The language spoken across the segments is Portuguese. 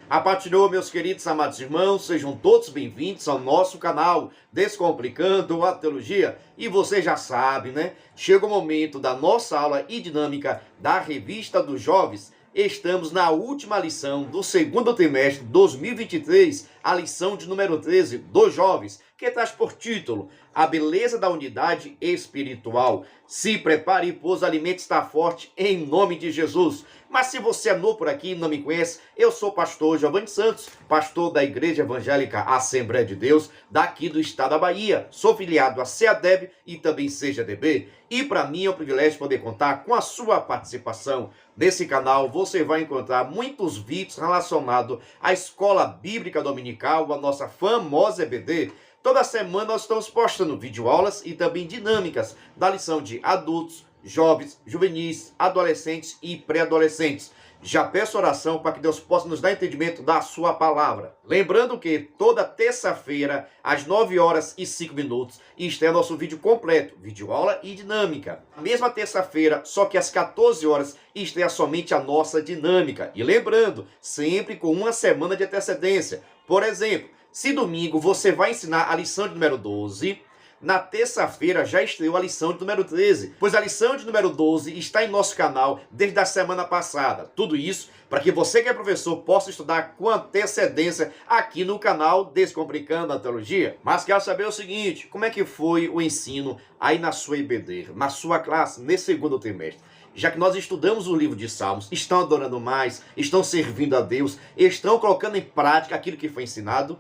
A paz do Senhor, meus queridos amados irmãos, sejam todos bem-vindos ao nosso canal Descomplicando a Teologia. E você já sabe, né? Chega o momento da nossa aula e dinâmica da Revista dos Jovens. Estamos na última lição do segundo trimestre de 2023, a lição de número 13 dos jovens, que traz por título A Beleza da Unidade Espiritual. Se prepare, pois o alimento está forte, em nome de Jesus. Mas se você é novo por aqui e não me conhece, eu sou o pastor Giovanni Santos, pastor da Igreja Evangélica Assembleia de Deus, daqui do estado da Bahia. Sou filiado a CEADEB e também CEADB. E para mim é um privilégio poder contar com a sua participação. Nesse canal você vai encontrar muitos vídeos relacionados à Escola Bíblica Dominical, a nossa famosa EBD. Toda semana nós estamos postando videoaulas e também dinâmicas da lição de adultos, jovens, juvenis, adolescentes e pré-adolescentes. Já peço oração para que Deus possa nos dar entendimento da sua palavra. Lembrando que toda terça-feira, às 9h05, está o nosso vídeo completo, videoaula e dinâmica. A mesma terça-feira, só que às 14h, estreia somente a nossa dinâmica. E lembrando, sempre com uma semana de antecedência. Por exemplo, se domingo você vai ensinar a lição de número 12, na terça-feira já estreou a lição de número 13, pois a lição de número 12 está em nosso canal desde a semana passada. Tudo isso para que você que é professor possa estudar com antecedência aqui no canal Descomplicando a Teologia. Mas quero saber o seguinte, como é que foi o ensino aí na sua IBD, na sua classe, nesse segundo trimestre? Já que nós estudamos o livro de Salmos, estão adorando mais, estão servindo a Deus, estão colocando em prática aquilo que foi ensinado?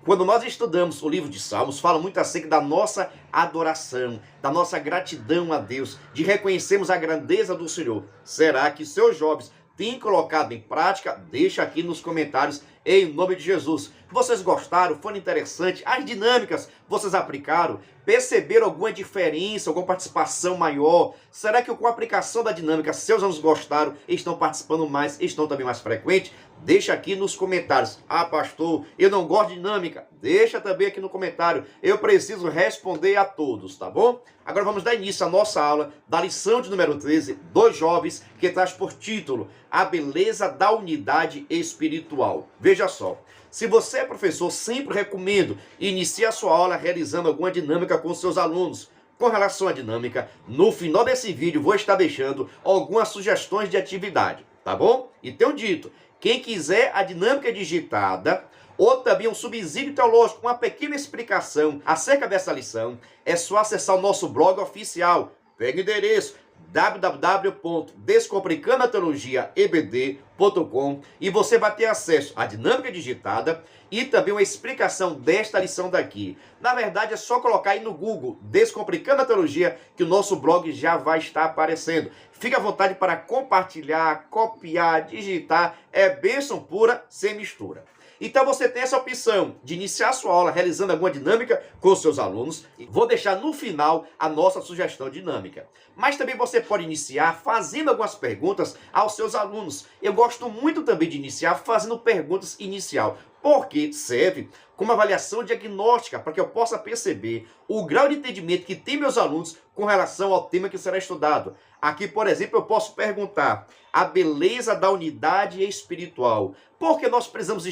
Quando nós estudamos o livro de Salmos, fala muito acerca da nossa adoração, da nossa gratidão a Deus, de reconhecermos a grandeza do Senhor. Será que seus jovens têm colocado em prática? Deixa aqui nos comentários, em nome de Jesus. Vocês gostaram? Foram interessantes? As dinâmicas vocês aplicaram? Perceberam alguma diferença, alguma participação maior? Será que com a aplicação da dinâmica, seus alunos gostaram, estão participando mais, estão também mais frequentes? Deixa aqui nos comentários. Ah, pastor, eu não gosto de dinâmica. Deixa também aqui no comentário. Eu preciso responder a todos, tá bom? Agora vamos dar início à nossa aula da lição de número 13 dos jovens, que traz por título A Beleza da Unidade Espiritual. Veja só. Se você é professor, sempre recomendo iniciar a sua aula realizando alguma dinâmica com seus alunos. Com relação à dinâmica, no final desse vídeo vou estar deixando algumas sugestões de atividade, tá bom? E tenho dito, quem quiser a dinâmica digitada ou também um subsídio teológico com uma pequena explicação acerca dessa lição, é só acessar o nosso blog oficial. Pega o endereço www.descomplicandoateologiaebd.com e você vai ter acesso à dinâmica digitada e também uma explicação desta lição daqui. Na verdade, é só colocar aí no Google Descomplicando a Teologia que o nosso blog já vai estar aparecendo. Fique à vontade para compartilhar, copiar, digitar. É bênção pura, sem mistura. Então você tem essa opção de iniciar a sua aula realizando alguma dinâmica com os seus alunos. Vou deixar no final a nossa sugestão dinâmica. Mas também você pode iniciar fazendo algumas perguntas aos seus alunos. Eu gosto muito também de iniciar fazendo perguntas inicial, porque serve como avaliação diagnóstica para que eu possa perceber o grau de entendimento que tem meus alunos com relação ao tema que será estudado. Aqui, por exemplo, eu posso perguntar a beleza da unidade espiritual. Por que nós precisamos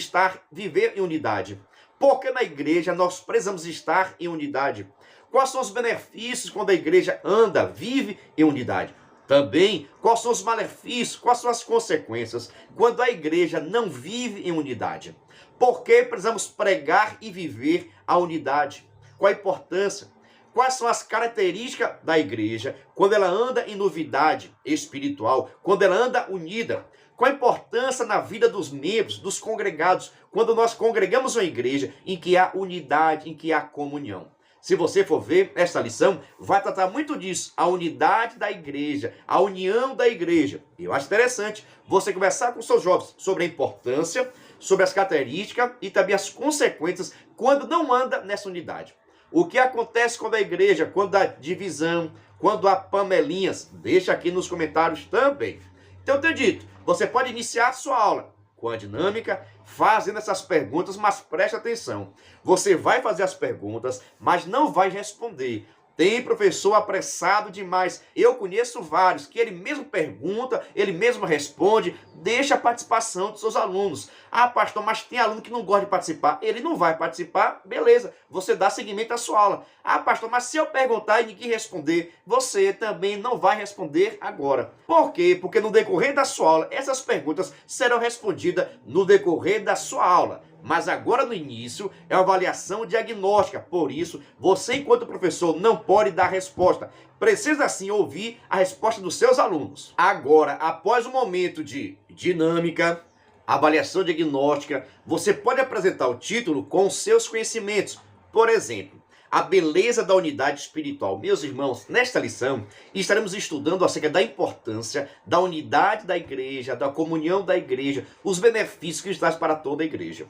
viver em unidade? Porque na igreja nós precisamos estar em unidade. Quais são os benefícios quando a igreja anda, vive em unidade? Também, quais são os malefícios, quais são as consequências quando a igreja não vive em unidade? Por que precisamos pregar e viver a unidade? Qual a importância? Quais são as características da igreja quando ela anda em novidade espiritual, quando ela anda unida? Qual a importância na vida dos membros, dos congregados, quando nós congregamos uma igreja em que há unidade, em que há comunhão? Se você for ver, esta lição vai tratar muito disso, a unidade da igreja, a união da igreja. E eu acho interessante você conversar com seus jovens sobre a importância, sobre as características e também as consequências quando não anda nessa unidade. O que acontece quando a igreja, quando há divisão, quando há panelinhas? Deixa aqui nos comentários também. Então, eu tenho dito, você pode iniciar a sua aula com a dinâmica, fazendo essas perguntas, mas preste atenção. Você vai fazer as perguntas, mas não vai responder. Tem professor apressado demais. Eu conheço vários que ele mesmo pergunta, ele mesmo responde, deixa a participação dos seus alunos. Ah, pastor, mas tem aluno que não gosta de participar. Ele não vai participar, beleza, você dá seguimento à sua aula. Ah, pastor, mas se eu perguntar e ninguém responder, você também não vai responder agora. Por quê? Porque no decorrer da sua aula, essas perguntas serão respondidas no decorrer da sua aula. Mas agora no início é uma avaliação diagnóstica, por isso você enquanto professor não pode dar resposta. Precisa sim ouvir a resposta dos seus alunos. Agora, após o momento de dinâmica, avaliação diagnóstica, você pode apresentar o título com os seus conhecimentos. Por exemplo, a beleza da unidade espiritual. Meus irmãos, nesta lição estaremos estudando acerca da importância da unidade da igreja, da comunhão da igreja, os benefícios que isso traz para toda a igreja.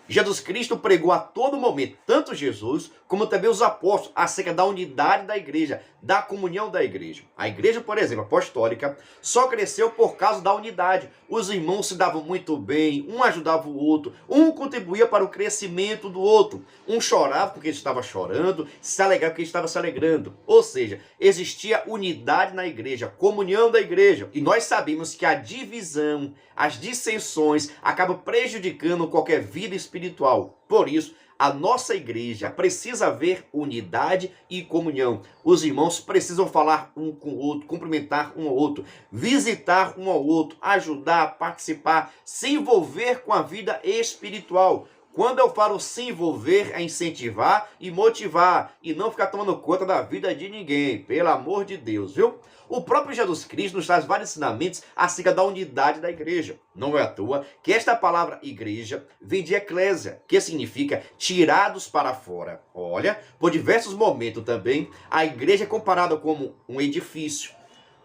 Jesus Cristo pregou a todo momento, tanto Jesus como também os apóstolos, acerca da unidade da igreja, da comunhão da igreja. A igreja, por exemplo, apostólica, só cresceu por causa da unidade. Os irmãos se davam muito bem, um ajudava o outro, um contribuía para o crescimento do outro. Um chorava porque estava chorando, se alegrava porque estava se alegrando. Ou seja, existia unidade na igreja, comunhão da igreja. E nós sabemos que a divisão, as dissensões acabam prejudicando qualquer vida espiritual. Por isso, a nossa igreja precisa haver unidade e comunhão. Os irmãos precisam falar um com o outro, cumprimentar um ao outro, visitar um ao outro, ajudar, participar, se envolver com a vida espiritual. Quando eu falo se envolver, é incentivar e motivar, e não ficar tomando conta da vida de ninguém, pelo amor de Deus, viu? O próprio Jesus Cristo nos traz vários ensinamentos acerca da unidade da igreja. Não é à toa que esta palavra igreja vem de eclésia, que significa tirados para fora. Olha, por diversos momentos também, a igreja é comparada como um edifício,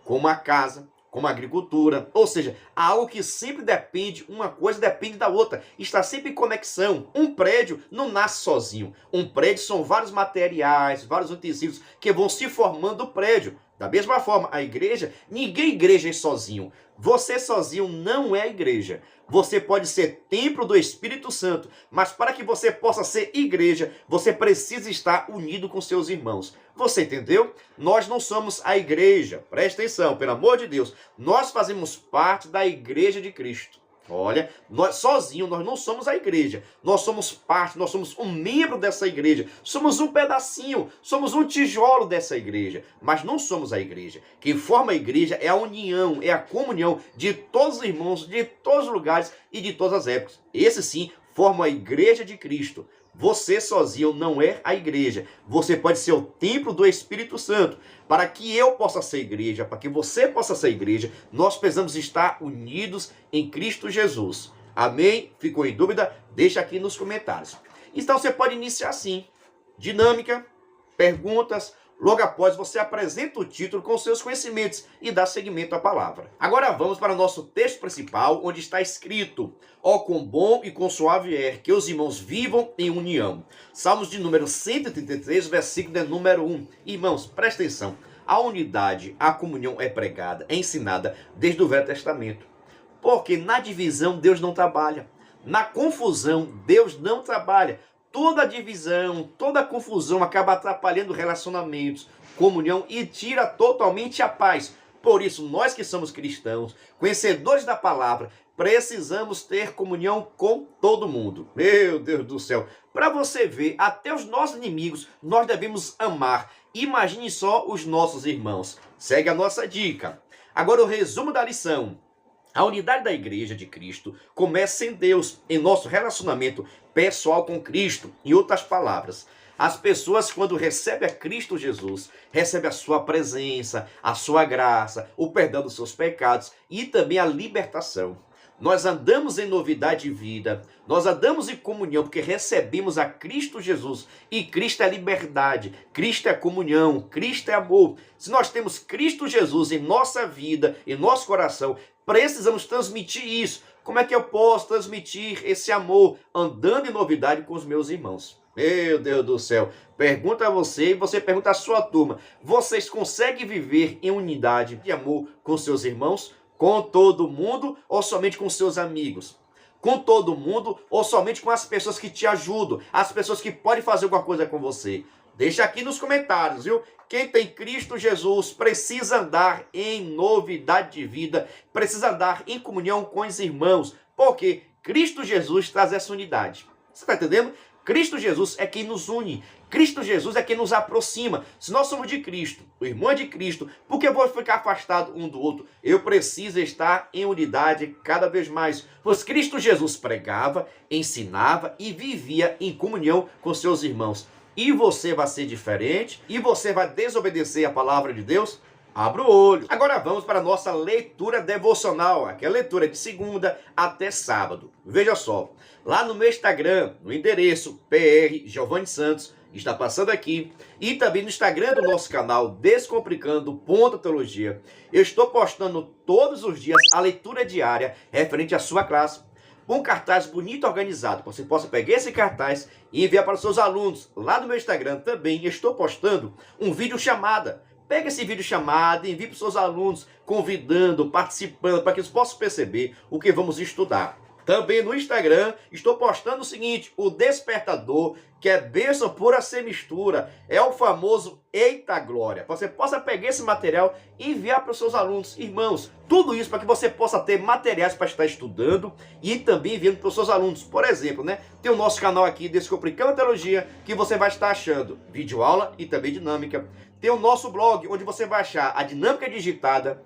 como uma casa, como a agricultura, ou seja, algo que sempre depende, uma coisa depende da outra, está sempre em conexão. Um prédio não nasce sozinho, um prédio são vários materiais, vários utensílios que vão se formando o prédio. Da mesma forma, a igreja, ninguém igreja é sozinho. Você sozinho não é igreja. Você pode ser templo do Espírito Santo, mas para que você possa ser igreja, você precisa estar unido com seus irmãos. Você entendeu? Nós não somos a igreja. Presta atenção, pelo amor de Deus. Nós fazemos parte da igreja de Cristo. Olha, nós sozinhos, nós não somos a igreja. Nós somos parte, nós somos um membro dessa igreja. Somos um pedacinho, somos um tijolo dessa igreja. Mas não somos a igreja. Quem forma a igreja é a união, é a comunhão de todos os irmãos, de todos os lugares e de todas as épocas. Esse sim forma a igreja de Cristo. Você sozinho não é a igreja. Você pode ser o templo do Espírito Santo. Para que eu possa ser igreja, para que você possa ser igreja, nós precisamos estar unidos em Cristo Jesus. Amém? Ficou em dúvida? Deixa aqui nos comentários. Então você pode iniciar assim. Dinâmica, perguntas. Logo após, você apresenta o título com seus conhecimentos e dá seguimento à palavra. Agora vamos para o nosso texto principal, onde está escrito: ó, quão bom e quão suave é que os irmãos vivam em união. Salmos de número 133, versículo de número 1. Irmãos, presta atenção. A unidade, a comunhão é pregada, é ensinada desde o Velho Testamento. Porque na divisão Deus não trabalha. Na confusão Deus não trabalha. Toda divisão, toda confusão acaba atrapalhando relacionamentos, comunhão e tira totalmente a paz. Por isso, nós que somos cristãos, conhecedores da palavra, precisamos ter comunhão com todo mundo. Meu Deus do céu! Para você ver, até os nossos inimigos nós devemos amar. Imagine só os nossos irmãos. Segue a nossa dica. Agora o resumo da lição. A unidade da igreja de Cristo começa em Deus, em nosso relacionamento pessoal com Cristo. Em outras palavras, as pessoas quando recebem a Cristo Jesus, recebem a sua presença, a sua graça, o perdão dos seus pecados e também a libertação. Nós andamos em novidade de vida, nós andamos em comunhão porque recebemos a Cristo Jesus. E Cristo é liberdade, Cristo é comunhão, Cristo é amor. Se nós temos Cristo Jesus em nossa vida, em nosso coração, precisamos transmitir isso. Como é que eu posso transmitir esse amor? Andando em novidade com os meus irmãos. Meu Deus do céu, pergunta a você e você pergunta à sua turma. Vocês conseguem viver em unidade de amor com seus irmãos? Com todo mundo ou somente com seus amigos? Com todo mundo ou somente com as pessoas que te ajudam? As pessoas que podem fazer alguma coisa com você? Deixa aqui nos comentários, viu? Quem tem Cristo Jesus precisa andar em novidade de vida, precisa andar em comunhão com os irmãos, porque Cristo Jesus traz essa unidade. Você está entendendo? Cristo Jesus é quem nos une. Cristo Jesus é quem nos aproxima. Se nós somos de Cristo, o irmão é de Cristo, por que eu vou ficar afastado um do outro? Eu preciso estar em unidade cada vez mais. Pois Cristo Jesus pregava, ensinava e vivia em comunhão com seus irmãos. E você vai ser diferente? E você vai desobedecer a palavra de Deus? Abra o olho. Agora vamos para a nossa leitura devocional, aquela leitura de segunda até sábado. Veja só, lá no meu Instagram, no endereço PR Giovanni Santos, está passando aqui, e também no Instagram do nosso canal Descomplicando.teologia, eu estou postando todos os dias a leitura diária referente à sua classe, um cartaz bonito organizado. Você possa pegar esse cartaz e enviar para os seus alunos. Lá no meu Instagram também estou postando um vídeo chamada. Pega esse vídeo chamado e envie para os seus alunos, convidando, participando, para que eles possam perceber o que vamos estudar. Também no Instagram estou postando o seguinte, o despertador, que é bênção pura sem mistura. É o famoso Eita Glória. Você possa pegar esse material e enviar para os seus alunos, irmãos. Tudo isso para que você possa ter materiais para estar estudando e também enviando para os seus alunos. Por exemplo, né? Tem o nosso canal aqui, Descomplicando Teologia, que você vai estar achando videoaula e também dinâmica. Tem o nosso blog, onde você vai achar a dinâmica digitada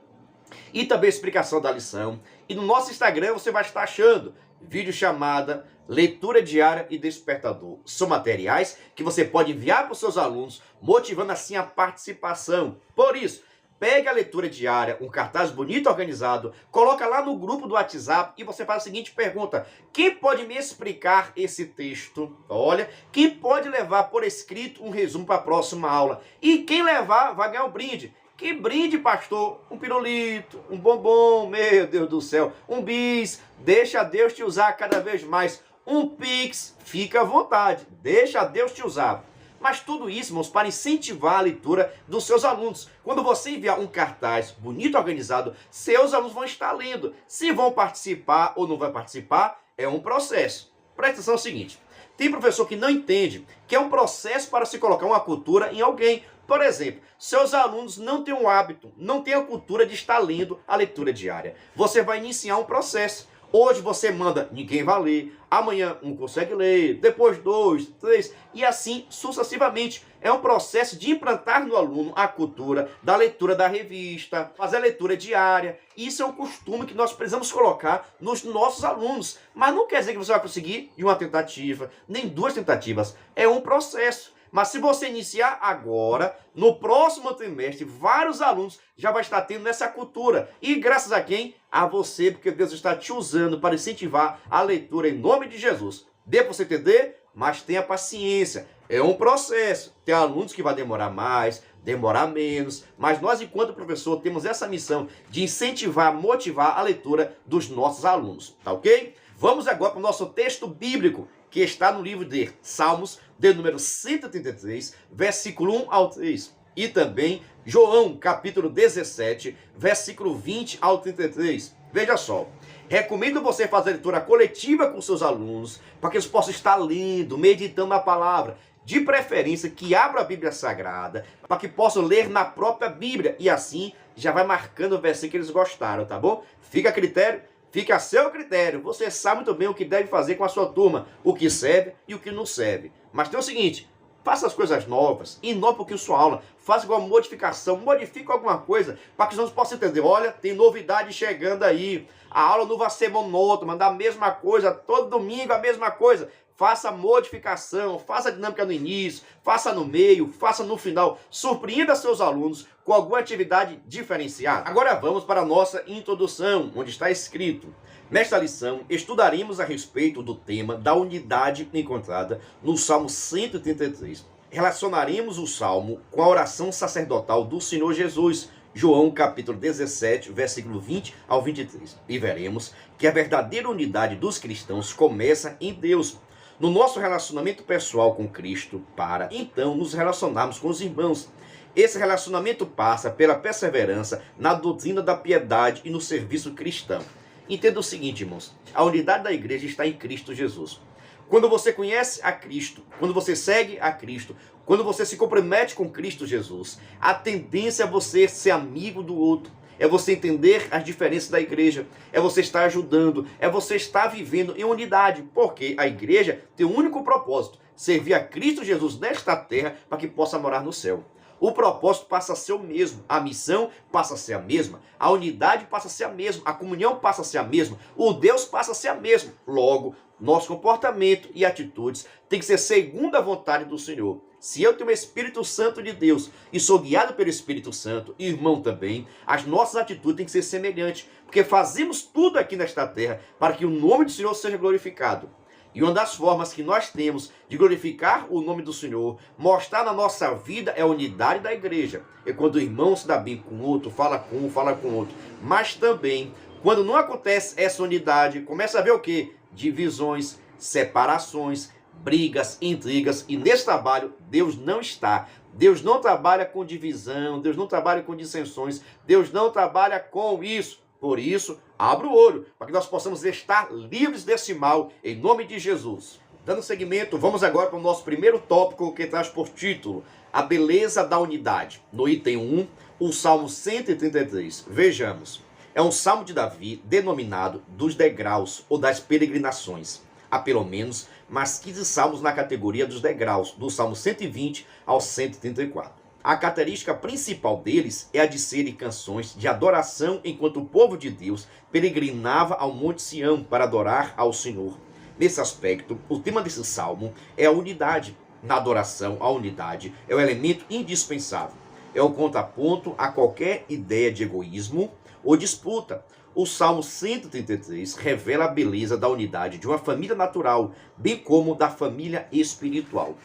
e também a explicação da lição. E no nosso Instagram você vai estar achando vídeo chamada, leitura diária e despertador. São materiais que você pode enviar para os seus alunos, motivando assim a participação. Por isso, pega a leitura diária, um cartaz bonito organizado, coloca lá no grupo do WhatsApp e você faz a seguinte pergunta: quem pode me explicar esse texto? Olha, quem pode levar por escrito um resumo para a próxima aula? E quem levar vai ganhar um brinde. Que brinde, pastor? Um pirulito, um bombom, meu Deus do céu, um bis, deixa Deus te usar cada vez mais. Um pix, fica à vontade, deixa Deus te usar. Mas tudo isso, irmãos, para incentivar a leitura dos seus alunos. Quando você enviar um cartaz bonito, organizado, seus alunos vão estar lendo. Se vão participar ou não vai participar, é um processo. Presta atenção no seguinte, tem professor que não entende que é um processo para se colocar uma cultura em alguém. Por exemplo, seus alunos não têm o hábito, não têm a cultura de estar lendo a leitura diária. Você vai iniciar um processo. Hoje você manda, ninguém vai ler. Amanhã um consegue ler, depois 2, 3 e assim sucessivamente. É um processo de implantar no aluno a cultura da leitura da revista, fazer a leitura diária. Isso é um costume que nós precisamos colocar nos nossos alunos. Mas não quer dizer que você vai conseguir em uma tentativa, nem 2 tentativas. É um processo. Mas se você iniciar agora, no próximo trimestre, vários alunos já vão estar tendo essa cultura. E graças a quem? A você, porque Deus está te usando para incentivar a leitura em nome de Jesus. Dê para você entender, mas tenha paciência. É um processo. Tem alunos que vai demorar mais, demorar menos, mas nós, enquanto professor, temos essa missão de incentivar, motivar a leitura dos nossos alunos. Tá ok? Vamos agora para o nosso texto bíblico, que está no livro de Salmos, de número 133, versículo 1 ao 3. E também João, capítulo 17, versículo 20 ao 33. Veja só, recomendo você fazer a leitura coletiva com seus alunos, para que eles possam estar lendo, meditando a palavra. De preferência que abra a Bíblia Sagrada, para que possam ler na própria Bíblia. E assim já vai marcando o versículo que eles gostaram, tá bom? Fica a critério. Fica a seu critério, você sabe muito bem o que deve fazer com a sua turma, o que serve e o que não serve. Mas tem o seguinte, faça as coisas novas, inove um pouquinho sua aula, faça alguma modificação, modifique alguma coisa, para que os alunos possam entender, olha, tem novidade chegando aí, a aula não vai ser monótona, da mesma coisa, todo domingo a mesma coisa. Faça modificação, faça a dinâmica no início, faça no meio, faça no final. Surpreenda seus alunos com alguma atividade diferenciada. Agora vamos para a nossa introdução, onde está escrito: nesta lição, estudaremos a respeito do tema da unidade encontrada no Salmo 133. Relacionaremos o Salmo com a oração sacerdotal do Senhor Jesus, João capítulo 17, versículo 20 ao 23. E veremos que a verdadeira unidade dos cristãos começa em Deus, no nosso relacionamento pessoal com Cristo, para então nos relacionarmos com os irmãos. Esse relacionamento passa pela perseverança na doutrina da piedade e no serviço cristão. Entenda o seguinte, irmãos, a unidade da igreja está em Cristo Jesus. Quando você conhece a Cristo, quando você segue a Cristo, quando você se compromete com Cristo Jesus, a tendência é você ser amigo do outro, é você entender as diferenças da igreja, é você estar ajudando, é você estar vivendo em unidade, porque a igreja tem um único propósito: servir a Cristo Jesus nesta terra para que possa morar no céu. O propósito passa a ser o mesmo, a missão passa a ser a mesma, a unidade passa a ser a mesma, a comunhão passa a ser a mesma, o Deus passa a ser a mesma. Logo, nosso comportamento e atitudes tem que ser segundo a vontade do Senhor. Se eu tenho o Espírito Santo de Deus e sou guiado pelo Espírito Santo, e irmão também, as nossas atitudes têm que ser semelhantes, porque fazemos tudo aqui nesta terra para que o nome do Senhor seja glorificado. E uma das formas que nós temos de glorificar o nome do Senhor, mostrar na nossa vida, é a unidade da igreja. É quando o irmão se dá bem com o outro, fala com um, fala com o outro. Mas também, quando não acontece essa unidade, começa a ver o quê? Divisões, separações, brigas, intrigas. E nesse trabalho, Deus não está. Deus não trabalha com divisão, Deus não trabalha com dissensões, Deus não trabalha com isso. Por isso, abra o olho, para que nós possamos estar livres desse mal, em nome de Jesus. Dando seguimento, vamos agora para o nosso primeiro tópico, que traz por título a beleza da unidade. No item 1, o Salmo 133. Vejamos, é um salmo de Davi denominado dos degraus ou das peregrinações. Há pelo menos mais 15 salmos na categoria dos degraus, do Salmo 120 ao 134. A característica principal deles é a de serem canções de adoração enquanto o povo de Deus peregrinava ao Monte Sião para adorar ao Senhor. Nesse aspecto, o tema desse salmo é a unidade. Na adoração, a unidade é o elemento indispensável. É o contraponto a qualquer ideia de egoísmo ou disputa. O Salmo 133 revela a beleza da unidade de uma família natural, bem como da família espiritual.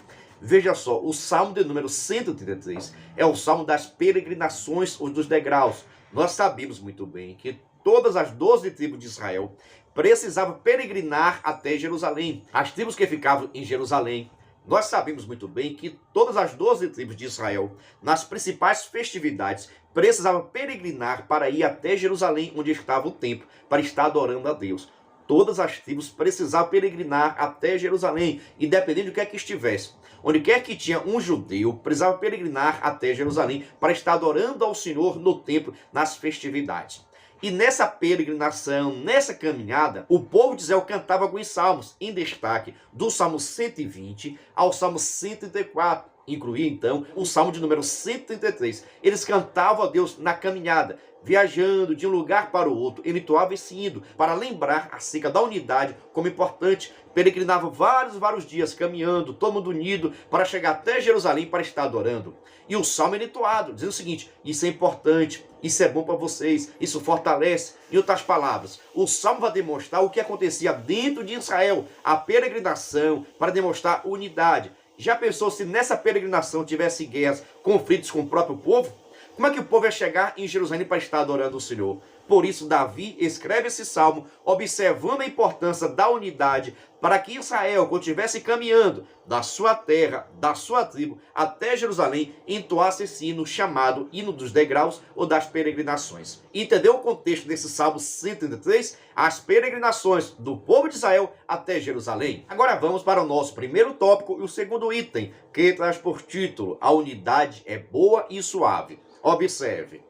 Veja só, o Salmo de número 133 é o Salmo das peregrinações ou dos degraus. Nós sabemos muito bem que todas as 12 tribos de Israel precisavam peregrinar até Jerusalém. As tribos que ficavam em Jerusalém. Nós sabemos muito bem que todas as 12 tribos de Israel, nas principais festividades, precisavam peregrinar para ir até Jerusalém, onde estava o templo, para estar adorando a Deus. Todas as tribos precisavam peregrinar até Jerusalém, independente do que é que estivesse. Onde quer que tinha um judeu, precisava peregrinar até Jerusalém para estar adorando ao Senhor no templo, nas festividades. E nessa peregrinação, nessa caminhada, o povo de Israel cantava alguns salmos, em destaque do Salmo 120 ao Salmo 134. Incluía então o Salmo de número 133. Eles cantavam a Deus na caminhada, viajando de um lugar para o outro, entoavam esse hino para lembrar acerca da unidade como importante. Peregrinavam vários dias caminhando, todo mundo unido, para chegar até Jerusalém para estar adorando. E o salmo é entoado, dizendo o seguinte: isso é importante, isso é bom para vocês, isso fortalece. Em outras palavras, o salmo vai demonstrar o que acontecia dentro de Israel, a peregrinação, para demonstrar unidade. Já pensou se nessa peregrinação tivesse guerras, conflitos com o próprio povo? Como é que o povo ia chegar em Jerusalém para estar adorando o Senhor? Por isso, Davi escreve esse salmo, observando a importância da unidade, para que Israel, quando estivesse caminhando da sua terra, da sua tribo, até Jerusalém, entoasse esse hino chamado hino dos degraus ou das peregrinações. Entendeu o contexto desse salmo 133? As peregrinações do povo de Israel até Jerusalém. Agora vamos para o nosso primeiro tópico e o segundo item, que traz por título: a unidade é boa e suave. Observe.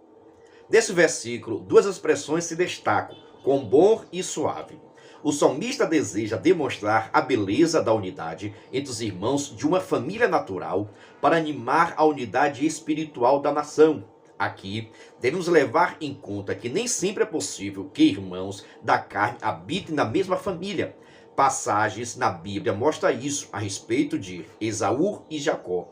Desse versículo, duas expressões se destacam, com bom e suave. O salmista deseja demonstrar a beleza da unidade entre os irmãos de uma família natural para animar a unidade espiritual da nação. Aqui, devemos levar em conta que nem sempre é possível que irmãos da carne habitem na mesma família. Passagens na Bíblia mostram isso a respeito de Esaú e Jacó,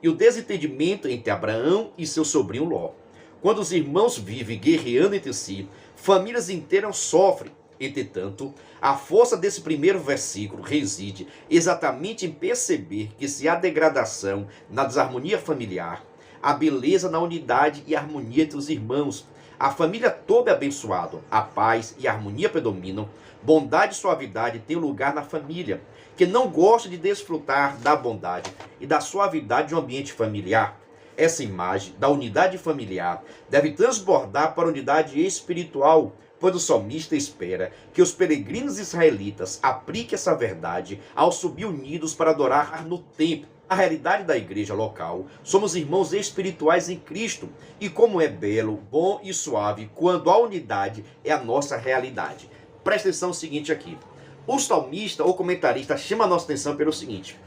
e o desentendimento entre Abraão e seu sobrinho Ló. Quando os irmãos vivem guerreando entre si, famílias inteiras sofrem. Entretanto, a força desse primeiro versículo reside exatamente em perceber que se há degradação na desarmonia familiar, há beleza na unidade e harmonia entre os irmãos. A família toda é abençoada, a paz e a harmonia predominam, bondade e suavidade têm lugar na família, que não gosta de desfrutar da bondade e da suavidade de um ambiente familiar. Essa imagem da unidade familiar deve transbordar para a unidade espiritual, pois o salmista espera que os peregrinos israelitas apliquem essa verdade ao subir unidos para adorar no templo. A realidade da igreja local, somos irmãos espirituais em Cristo, e como é belo, bom e suave quando a unidade é a nossa realidade. Presta atenção no seguinte aqui, o salmista ou comentarista chama a nossa atenção pelo seguinte: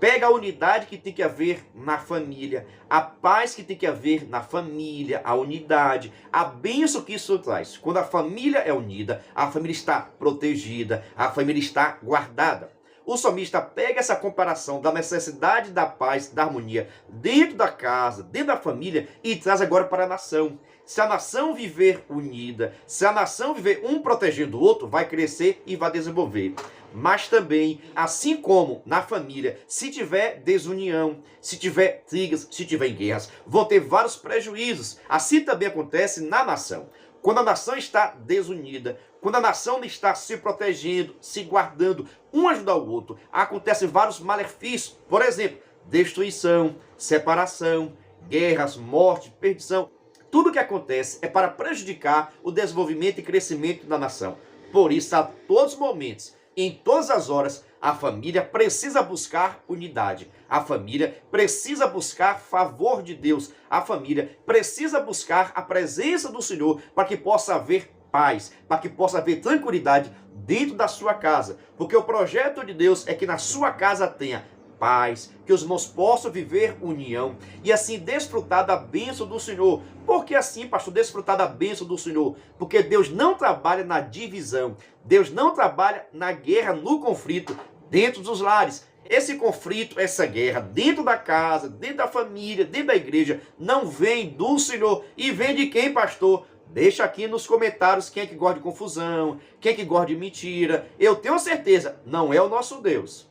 pega a unidade que tem que haver na família, a paz que tem que haver na família, a unidade, a bênção que isso traz. Quando a família é unida, a família está protegida, a família está guardada. O salmista pega essa comparação da necessidade da paz, da harmonia dentro da casa, dentro da família e traz agora para a nação. Se a nação viver unida, se a nação viver um protegendo o outro, vai crescer e vai desenvolver. Mas também, assim como na família, se tiver desunião, se tiver brigas, se tiver guerras, vão ter vários prejuízos. Assim também acontece na nação. Quando a nação está desunida, quando a nação não está se protegendo, se guardando, um ajudar o outro, acontecem vários malefícios. Por exemplo, destruição, separação, guerras, morte, perdição. Tudo que acontece é para prejudicar o desenvolvimento e crescimento da nação. Por isso, a todos os momentos, em todas as horas, a família precisa buscar unidade. A família precisa buscar favor de Deus. A família precisa buscar a presença do Senhor para que possa haver paz, para que possa haver tranquilidade dentro da sua casa. Porque o projeto de Deus é que na sua casa tenha paz, que os irmãos possam viver união e assim desfrutar da bênção do Senhor. Por que assim, pastor, desfrutar da bênção do Senhor? Porque Deus não trabalha na divisão, Deus não trabalha na guerra, no conflito dentro dos lares. Esse conflito, essa guerra dentro da casa, dentro da família, dentro da igreja, não vem do Senhor. E vem de quem, pastor? Deixa aqui nos comentários quem é que gosta de confusão, quem é que gosta de mentira. Eu tenho certeza, não é o nosso Deus.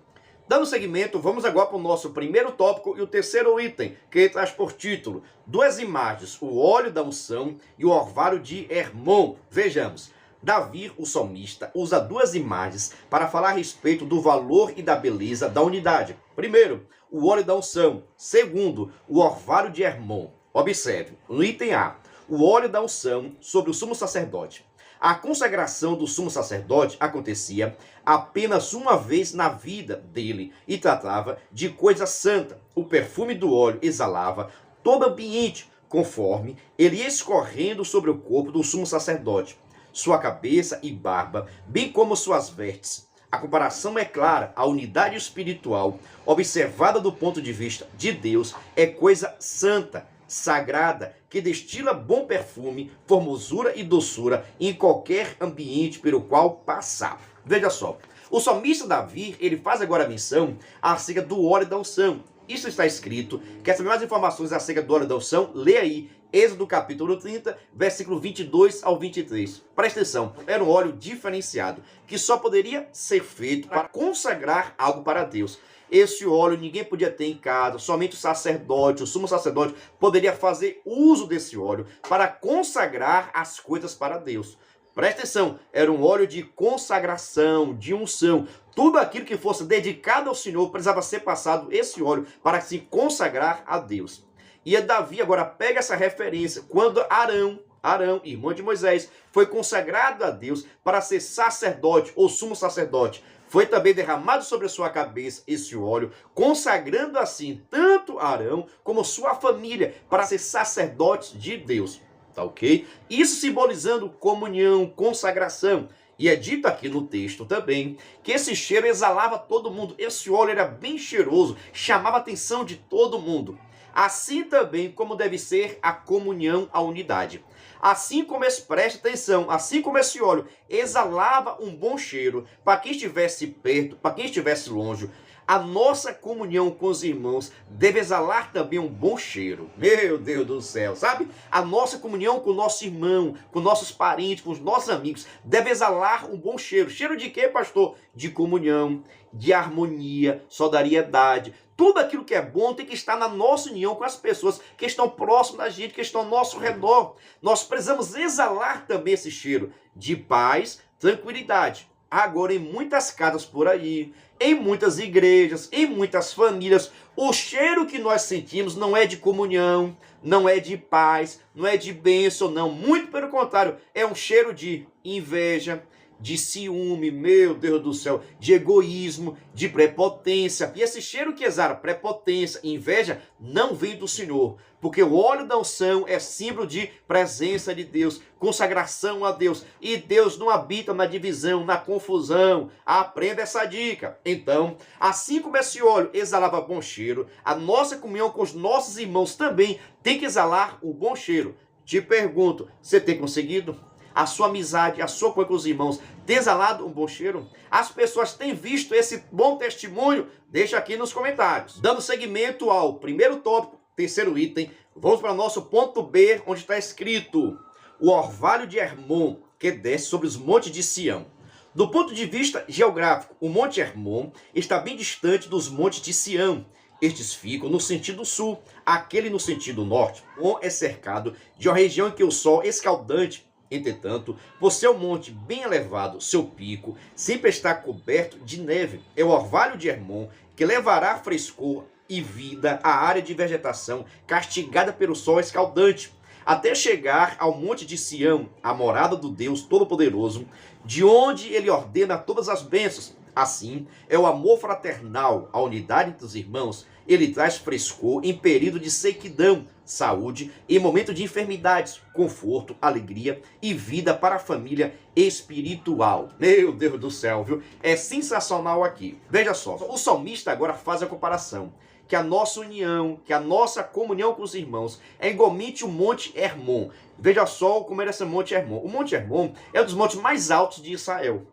Dando seguimento, vamos agora para o nosso primeiro tópico e o terceiro item, que traz por título: duas imagens, o óleo da unção e o orvalho de Hermon. Vejamos, Davi, o salmista, usa duas imagens para falar a respeito do valor e da beleza da unidade. Primeiro, o óleo da unção. Segundo, o orvalho de Hermon. Observe, no item A, o óleo da unção sobre o sumo sacerdote. A consagração do sumo sacerdote acontecia apenas uma vez na vida dele e tratava de coisa santa. O perfume do óleo exalava todo ambiente, conforme ele ia escorrendo sobre o corpo do sumo sacerdote, sua cabeça e barba, bem como suas vestes. A comparação é clara, a unidade espiritual, observada do ponto de vista de Deus, é coisa santa, sagrada, que destila bom perfume, formosura e doçura em qualquer ambiente pelo qual passar. Veja só, o salmista Davi, ele faz agora menção acerca do óleo da unção. Isso está escrito. Quer saber mais informações acerca do óleo da unção? Lê aí Êxodo capítulo 30, versículo 22 ao 23. Presta atenção, era um óleo diferenciado, que só poderia ser feito para consagrar algo para Deus. Esse óleo ninguém podia ter em casa, somente o sacerdote, o sumo sacerdote, poderia fazer uso desse óleo para consagrar as coisas para Deus. Presta atenção, era um óleo de consagração, de unção. Tudo aquilo que fosse dedicado ao Senhor precisava ser passado esse óleo para se consagrar a Deus. E Davi agora pega essa referência quando Arão, irmão de Moisés, foi consagrado a Deus para ser sacerdote ou sumo sacerdote. Foi também derramado sobre a sua cabeça esse óleo, consagrando assim tanto Arão como sua família para ser sacerdotes de Deus. Tá ok? Isso simbolizando comunhão, consagração. E é dito aqui no texto também que esse cheiro exalava todo mundo. Esse óleo era bem cheiroso, chamava a atenção de todo mundo. Assim também como deve ser a comunhão, a unidade. Assim como preste atenção, assim como esse óleo exalava um bom cheiro para quem estivesse perto, para quem estivesse longe, a nossa comunhão com os irmãos deve exalar também um bom cheiro. Meu Deus do céu, sabe? A nossa comunhão com o nosso irmão, com nossos parentes, com os nossos amigos, deve exalar um bom cheiro. Cheiro de quê, pastor? De comunhão, de harmonia, solidariedade. Tudo aquilo que é bom tem que estar na nossa união com as pessoas que estão próximas da gente, que estão ao nosso redor. Nós precisamos exalar também esse cheiro de paz, tranquilidade. Agora, em muitas casas por aí, em muitas igrejas, em muitas famílias, o cheiro que nós sentimos não é de comunhão, não é de paz, não é de bênção, não. Muito pelo contrário, é um cheiro de inveja, de ciúme, meu Deus do céu, de egoísmo, de prepotência. E esse cheiro que exala prepotência e inveja não vem do Senhor, porque o óleo da unção é símbolo de presença de Deus, consagração a Deus, e Deus não habita na divisão, na confusão. Aprenda essa dica. Então, assim como esse óleo exalava bom cheiro, a nossa comunhão com os nossos irmãos também tem que exalar o bom cheiro. Te pergunto, você tem conseguido? A sua amizade, a sua comunhão com os irmãos tem exalado um bom cheiro? As pessoas têm visto esse bom testemunho? Deixa aqui nos comentários. Dando seguimento ao primeiro tópico, terceiro item, vamos para o nosso ponto B, onde está escrito: o orvalho de Hermon, que desce sobre os montes de Sião. Do ponto de vista geográfico, o Monte Hermon está bem distante dos montes de Sião. Estes ficam no sentido sul, aquele no sentido norte. Hermon é cercado de uma região em que o sol escaldante. Entretanto, por ser um monte bem elevado, seu pico sempre está coberto de neve. É o orvalho de Hermon que levará frescor e vida à área de vegetação castigada pelo sol escaldante, até chegar ao monte de Sião, a morada do Deus Todo-Poderoso, de onde ele ordena todas as bênçãos. Assim, é o amor fraternal, a unidade entre os irmãos. Ele traz frescor em período de sequidão, saúde em momento de enfermidades, conforto, alegria e vida para a família espiritual. Meu Deus do céu, viu? É sensacional aqui. Veja só, o salmista agora faz a comparação que a nossa união, que a nossa comunhão com os irmãos é igualmente o Monte Hermon. Veja só como era esse Monte Hermon. O Monte Hermon é um dos montes mais altos de Israel.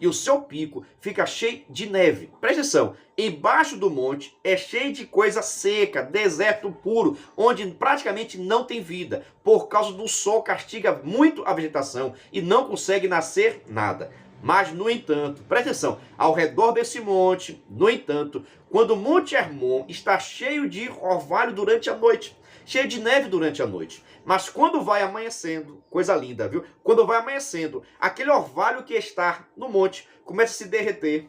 E o seu pico fica cheio de neve. Presta atenção, embaixo do monte é cheio de coisa seca, deserto puro, onde praticamente não tem vida, por causa do sol castiga muito a vegetação e não consegue nascer nada. Mas, no entanto, presta atenção, ao redor desse monte, no entanto, quando o Monte Hermon está cheio de orvalho durante a noite, cheio de neve durante a noite, mas quando vai amanhecendo, coisa linda, viu? Quando vai amanhecendo, aquele orvalho que está no monte começa a se derreter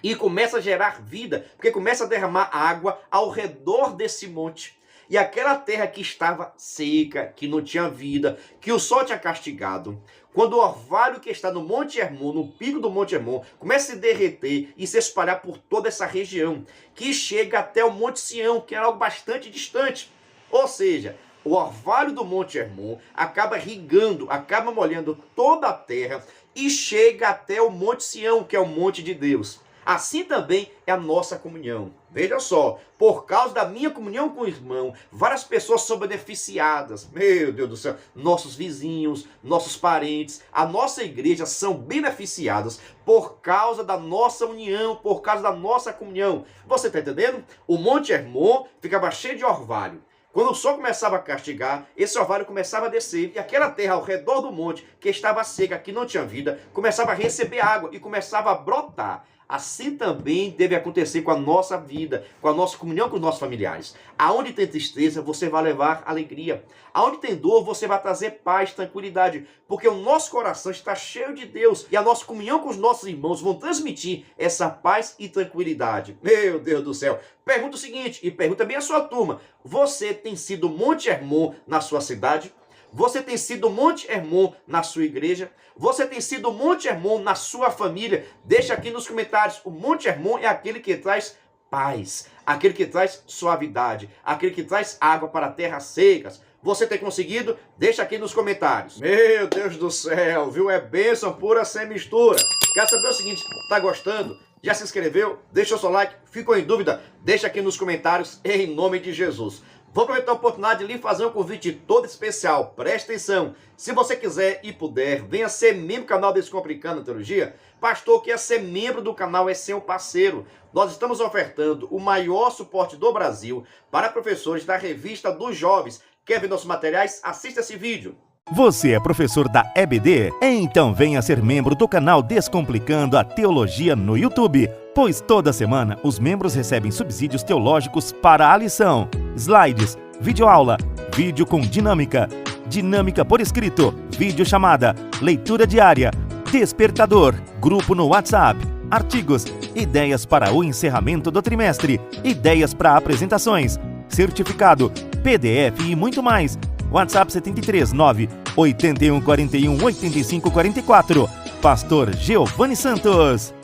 e começa a gerar vida, porque começa a derramar água ao redor desse monte. E aquela terra que estava seca, que não tinha vida, que o sol tinha castigado, quando o orvalho que está no Monte Hermon, no pico do Monte Hermon, começa a se derreter e se espalhar por toda essa região, que chega até o Monte Sião, que era algo bastante distante. Ou seja, o orvalho do Monte Hermon acaba irrigando, acaba molhando toda a terra e chega até o Monte Sião, que é o monte de Deus. Assim também é a nossa comunhão. Veja só, por causa da minha comunhão com o irmão, várias pessoas são beneficiadas. Meu Deus do céu, nossos vizinhos, nossos parentes, a nossa igreja são beneficiadas por causa da nossa união, por causa da nossa comunhão. Você está entendendo? O Monte Hermon ficava cheio de orvalho. Quando o sol começava a castigar, esse orvalho começava a descer, e aquela terra ao redor do monte, que estava seca, que não tinha vida, começava a receber água e começava a brotar. Assim também deve acontecer com a nossa vida, com a nossa comunhão com os nossos familiares. Aonde tem tristeza, você vai levar alegria. Aonde tem dor, você vai trazer paz, tranquilidade. Porque o nosso coração está cheio de Deus. E a nossa comunhão com os nossos irmãos vão transmitir essa paz e tranquilidade. Meu Deus do céu. Pergunta o seguinte, e pergunta bem a sua turma. Você tem sido Monte Hermon na sua cidade? Você tem sido Monte Hermon na sua igreja? Você tem sido Monte Hermon na sua família? Deixa aqui nos comentários. O Monte Hermon é aquele que traz paz, aquele que traz suavidade, aquele que traz água para terras secas. Você tem conseguido? Deixa aqui nos comentários. Meu Deus do céu, viu? É bênção pura sem mistura. Quer saber o seguinte? Tá gostando? Já se inscreveu? Deixa o seu like. Ficou em dúvida? Deixa aqui nos comentários em nome de Jesus. Vou aproveitar a oportunidade de lhe fazer um convite todo especial. Preste atenção. Se você quiser e puder, venha ser membro do canal Descomplicando a Teologia. Pastor, que é ser membro do canal é ser um parceiro. Nós estamos ofertando o maior suporte do Brasil para professores da Revista dos Jovens. Quer ver nossos materiais? Assista esse vídeo. Você é professor da EBD? Então venha ser membro do canal Descomplicando a Teologia no YouTube, pois toda semana os membros recebem subsídios teológicos para a lição, slides, videoaula, vídeo com dinâmica, dinâmica por escrito, vídeo chamada, leitura diária, despertador, grupo no WhatsApp, artigos, ideias para o encerramento do trimestre, ideias para apresentações, certificado, PDF e muito mais. WhatsApp 73 9 81 41 85 44. Pastor Giovanni Santos.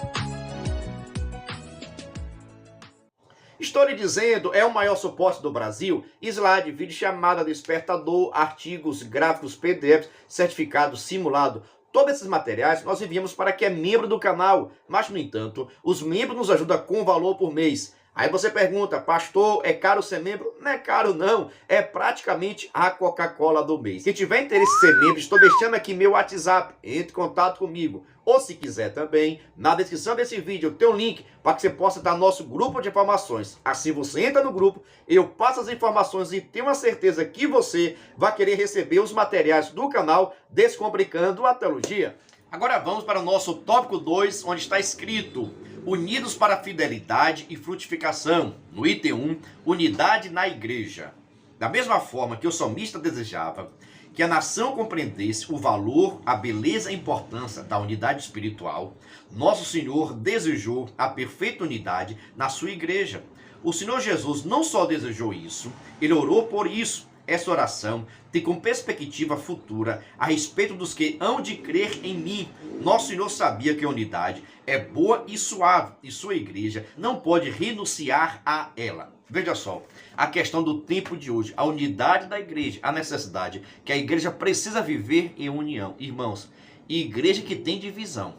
Estou lhe dizendo, é o maior suporte do Brasil. Slide, vídeo chamada, despertador, artigos, gráficos, PDFs, certificado, simulado. Todos esses materiais nós enviamos para quem é membro do canal. Mas, no entanto, os membros nos ajudam com valor por mês. Aí você pergunta, pastor, é caro ser membro? Não é caro não, é praticamente a Coca-Cola do mês. Se tiver interesse em ser membro, estou deixando aqui meu WhatsApp, entre em contato comigo. Ou se quiser também, na descrição desse vídeo tem um link para que você possa estar no nosso grupo de informações. Assim você entra no grupo, eu passo as informações e tenho uma certeza que você vai querer receber os materiais do canal Descomplicando a Teologia. Agora vamos para o nosso tópico 2, onde está escrito: Unidos para a fidelidade e frutificação. No item 1, unidade na igreja. Da mesma forma que o salmista desejava que a nação compreendesse o valor, a beleza e a importância da unidade espiritual, nosso Senhor desejou a perfeita unidade na sua igreja. O Senhor Jesus não só desejou isso, ele orou por isso. Essa oração tem como perspectiva futura a respeito dos que hão de crer em mim. Nosso Senhor sabia que a unidade é boa e suave, e sua igreja não pode renunciar a ela. Veja só, a questão do tempo de hoje, a unidade da igreja, a necessidade que a igreja precisa viver em união. Irmãos, igreja que tem divisão,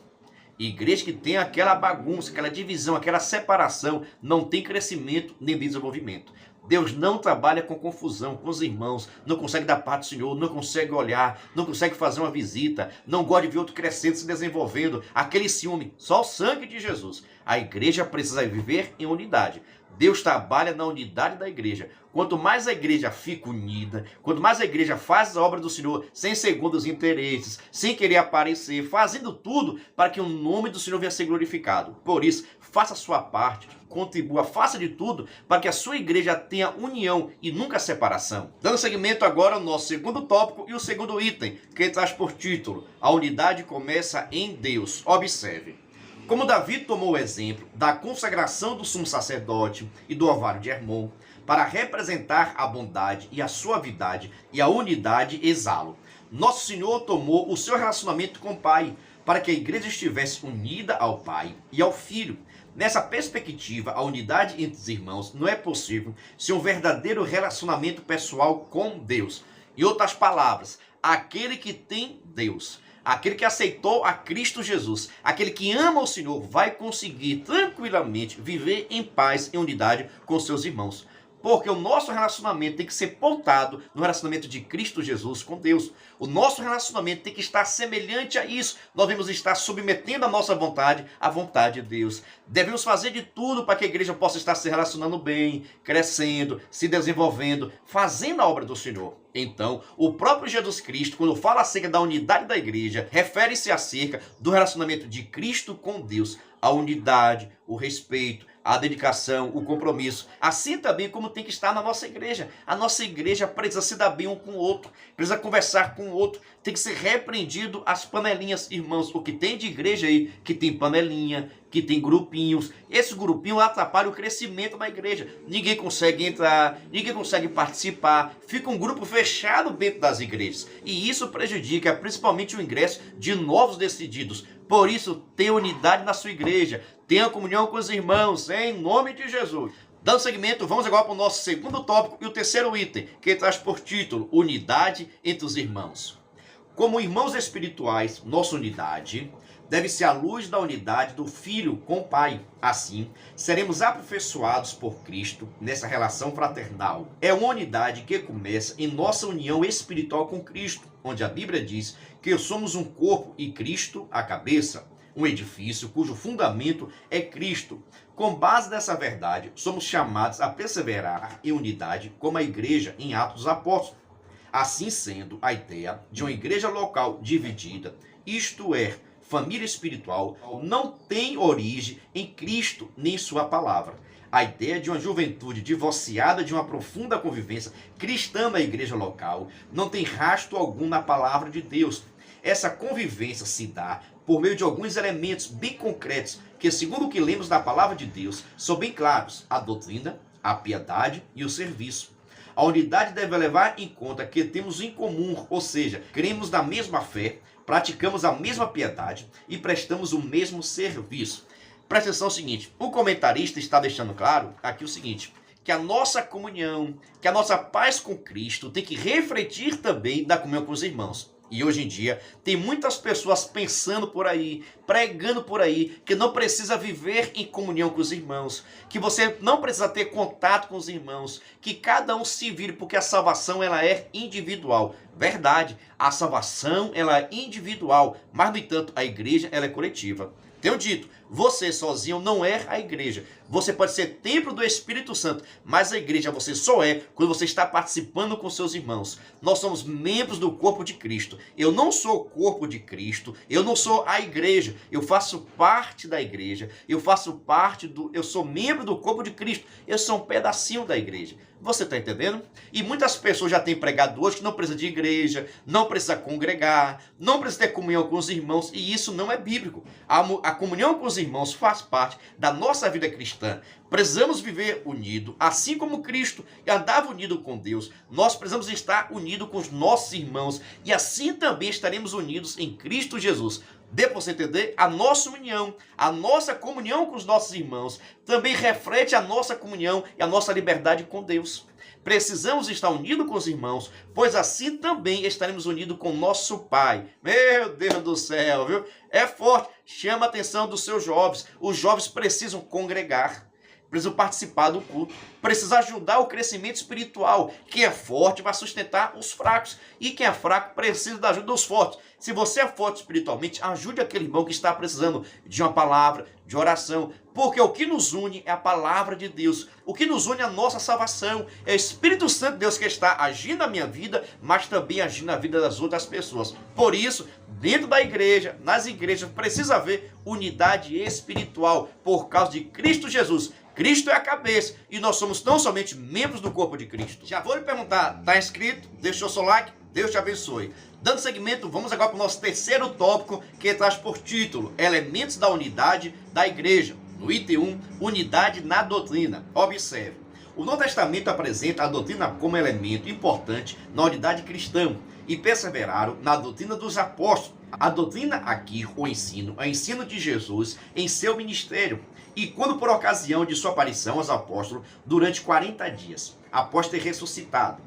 igreja que tem aquela bagunça, aquela divisão, aquela separação, não tem crescimento nem desenvolvimento. Deus não trabalha com confusão, com os irmãos, não consegue dar parte do Senhor, não consegue olhar, não consegue fazer uma visita, não gosta de ver outro crescendo, se desenvolvendo, aquele ciúme, só o sangue de Jesus. A igreja precisa viver em unidade. Deus trabalha na unidade da igreja. Quanto mais a igreja fica unida, quanto mais a igreja faz a obra do Senhor, sem segundos interesses, sem querer aparecer, fazendo tudo para que o nome do Senhor venha a ser glorificado. Por isso, faça a sua parte, contribua, faça de tudo para que a sua igreja tenha união e nunca separação. Dando seguimento agora ao nosso segundo tópico e o segundo item, que traz por título: a unidade começa em Deus. Observe. Como Davi tomou o exemplo da consagração do sumo sacerdote e do ovário de Hermon para representar a bondade e a suavidade e a unidade exalo, nosso Senhor tomou o seu relacionamento com o Pai para que a igreja estivesse unida ao Pai e ao Filho. Nessa perspectiva, a unidade entre os irmãos não é possível sem um verdadeiro relacionamento pessoal com Deus. Em outras palavras, aquele que tem Deus, aquele que aceitou a Cristo Jesus, aquele que ama o Senhor, vai conseguir tranquilamente viver em paz e unidade com seus irmãos. Porque o nosso relacionamento tem que ser pautado no relacionamento de Cristo Jesus com Deus. O nosso relacionamento tem que estar semelhante a isso. Nós devemos estar submetendo a nossa vontade à vontade de Deus. Devemos fazer de tudo para que a igreja possa estar se relacionando bem, crescendo, se desenvolvendo, fazendo a obra do Senhor. Então, o próprio Jesus Cristo, quando fala acerca da unidade da igreja, refere-se acerca do relacionamento de Cristo com Deus. A unidade, o respeito, a dedicação, o compromisso. Assim também como tem que estar na nossa igreja. A nossa igreja precisa se dar bem um com o outro, precisa conversar com o outro, tem que ser repreendido as panelinhas, irmãos. O que tem de igreja aí, que tem panelinha, que tem grupinhos, esse grupinho atrapalha o crescimento da igreja. Ninguém consegue entrar, ninguém consegue participar, fica um grupo fechado dentro das igrejas. E isso prejudica principalmente o ingresso de novos decididos. Por isso, tenha unidade na sua igreja, tenha comunhão com os irmãos, em nome de Jesus. Dando seguimento, vamos agora para o nosso segundo tópico e o terceiro item, que traz por título: unidade entre os irmãos. Como irmãos espirituais, nossa unidade deve ser a luz da unidade do Filho com o Pai. Assim, seremos aperfeiçoados por Cristo nessa relação fraternal. É uma unidade que começa em nossa união espiritual com Cristo, onde a Bíblia diz que somos um corpo e Cristo a cabeça. Um edifício cujo fundamento é Cristo. Com base nessa verdade, somos chamados a perseverar em unidade como a igreja em Atos dos Apóstolos. Assim sendo, a ideia de uma igreja local dividida, isto é, família espiritual, não tem origem em Cristo nem em sua palavra. A ideia de uma juventude divorciada de uma profunda convivência cristã na igreja local não tem rastro algum na palavra de Deus. Essa convivência se dá por meio de alguns elementos bem concretos, que segundo o que lemos da palavra de Deus, são bem claros: a doutrina, a piedade e o serviço. A unidade deve levar em conta que temos em comum, ou seja, cremos na mesma fé, praticamos a mesma piedade e prestamos o mesmo serviço. Presta atenção no seguinte, o comentarista está deixando claro aqui o seguinte, que a nossa comunhão, que a nossa paz com Cristo tem que refletir também na comunhão com os irmãos. E hoje em dia, tem muitas pessoas pensando por aí, pregando por aí, que não precisa viver em comunhão com os irmãos, que você não precisa ter contato com os irmãos, que cada um se vire, porque a salvação ela é individual. Verdade, a salvação ela é individual, mas no entanto a igreja ela é coletiva. Tenho dito, você sozinho não é a igreja. Você pode ser templo do Espírito Santo, mas a igreja você só é quando você está participando com seus irmãos. Nós somos membros do corpo de Cristo. Eu não sou o corpo de Cristo, eu não sou a igreja. Eu faço parte da igreja, eu sou membro do corpo de Cristo. Eu sou um pedacinho da igreja. Você está entendendo? E muitas pessoas já têm pregado hoje que não precisa de igreja, não precisa congregar, não precisa ter comunhão com os irmãos, e isso não é bíblico. A comunhão com os irmãos faz parte da nossa vida cristã. Precisamos viver unido, assim como Cristo andava unido com Deus. Nós precisamos estar unidos com os nossos irmãos, e assim também estaremos unidos em Cristo Jesus. Dê para você entender, a nossa união, a nossa comunhão com os nossos irmãos também reflete a nossa comunhão e a nossa liberdade com Deus. Precisamos estar unidos com os irmãos, pois assim também estaremos unidos com nosso Pai. Meu Deus do céu, viu? É forte. Chama a atenção dos seus jovens. Os jovens precisam congregar. Precisam participar do culto, precisa ajudar o crescimento espiritual. Quem é forte vai sustentar os fracos, e quem é fraco precisa da ajuda dos fortes. Se você é forte espiritualmente, ajude aquele irmão que está precisando de uma palavra, de oração, porque o que nos une é a palavra de Deus, o que nos une é a nossa salvação, é o Espírito Santo de Deus que está agindo na minha vida, mas também agindo na vida das outras pessoas. Por isso, dentro da igreja, nas igrejas, precisa haver unidade espiritual, por causa de Cristo Jesus. Cristo é a cabeça e nós somos tão somente membros do corpo de Cristo. Já vou lhe perguntar, está inscrito? Deixou seu like? Deus te abençoe. Dando seguimento, vamos agora para o nosso terceiro tópico, que traz por título Elementos da Unidade da Igreja. No item 1, Unidade na Doutrina. Observe, o Novo Testamento apresenta a doutrina como elemento importante na unidade cristã e perseveraram na doutrina dos apóstolos. A doutrina aqui, o ensino, é o ensino de Jesus em seu ministério. E quando por ocasião de sua aparição aos apóstolos, durante 40 dias, após ter ressuscitado,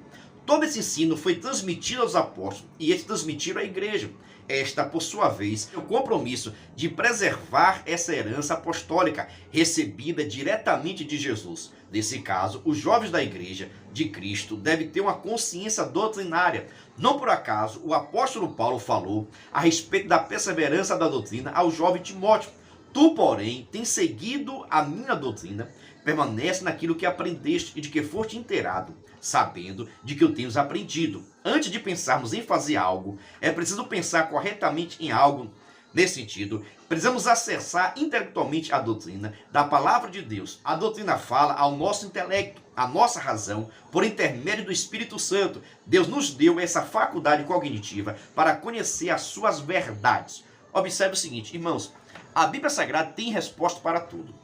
todo esse ensino foi transmitido aos apóstolos e eles transmitiram à igreja. Esta, por sua vez, é o compromisso de preservar essa herança apostólica recebida diretamente de Jesus. Nesse caso, os jovens da igreja de Cristo devem ter uma consciência doutrinária. Não por acaso, o apóstolo Paulo falou a respeito da perseverança da doutrina ao jovem Timóteo. Tu, porém, tens seguido a minha doutrina, permanece naquilo que aprendeste e de que foste inteirado, sabendo de que eu tenho aprendido. Antes de pensarmos em fazer algo, é preciso pensar corretamente em algo. Nesse sentido, precisamos acessar intelectualmente a doutrina da palavra de Deus. A doutrina fala ao nosso intelecto, à nossa razão, por intermédio do Espírito Santo. Deus nos deu essa faculdade cognitiva para conhecer as suas verdades. Observe o seguinte, irmãos, a Bíblia Sagrada tem resposta para tudo.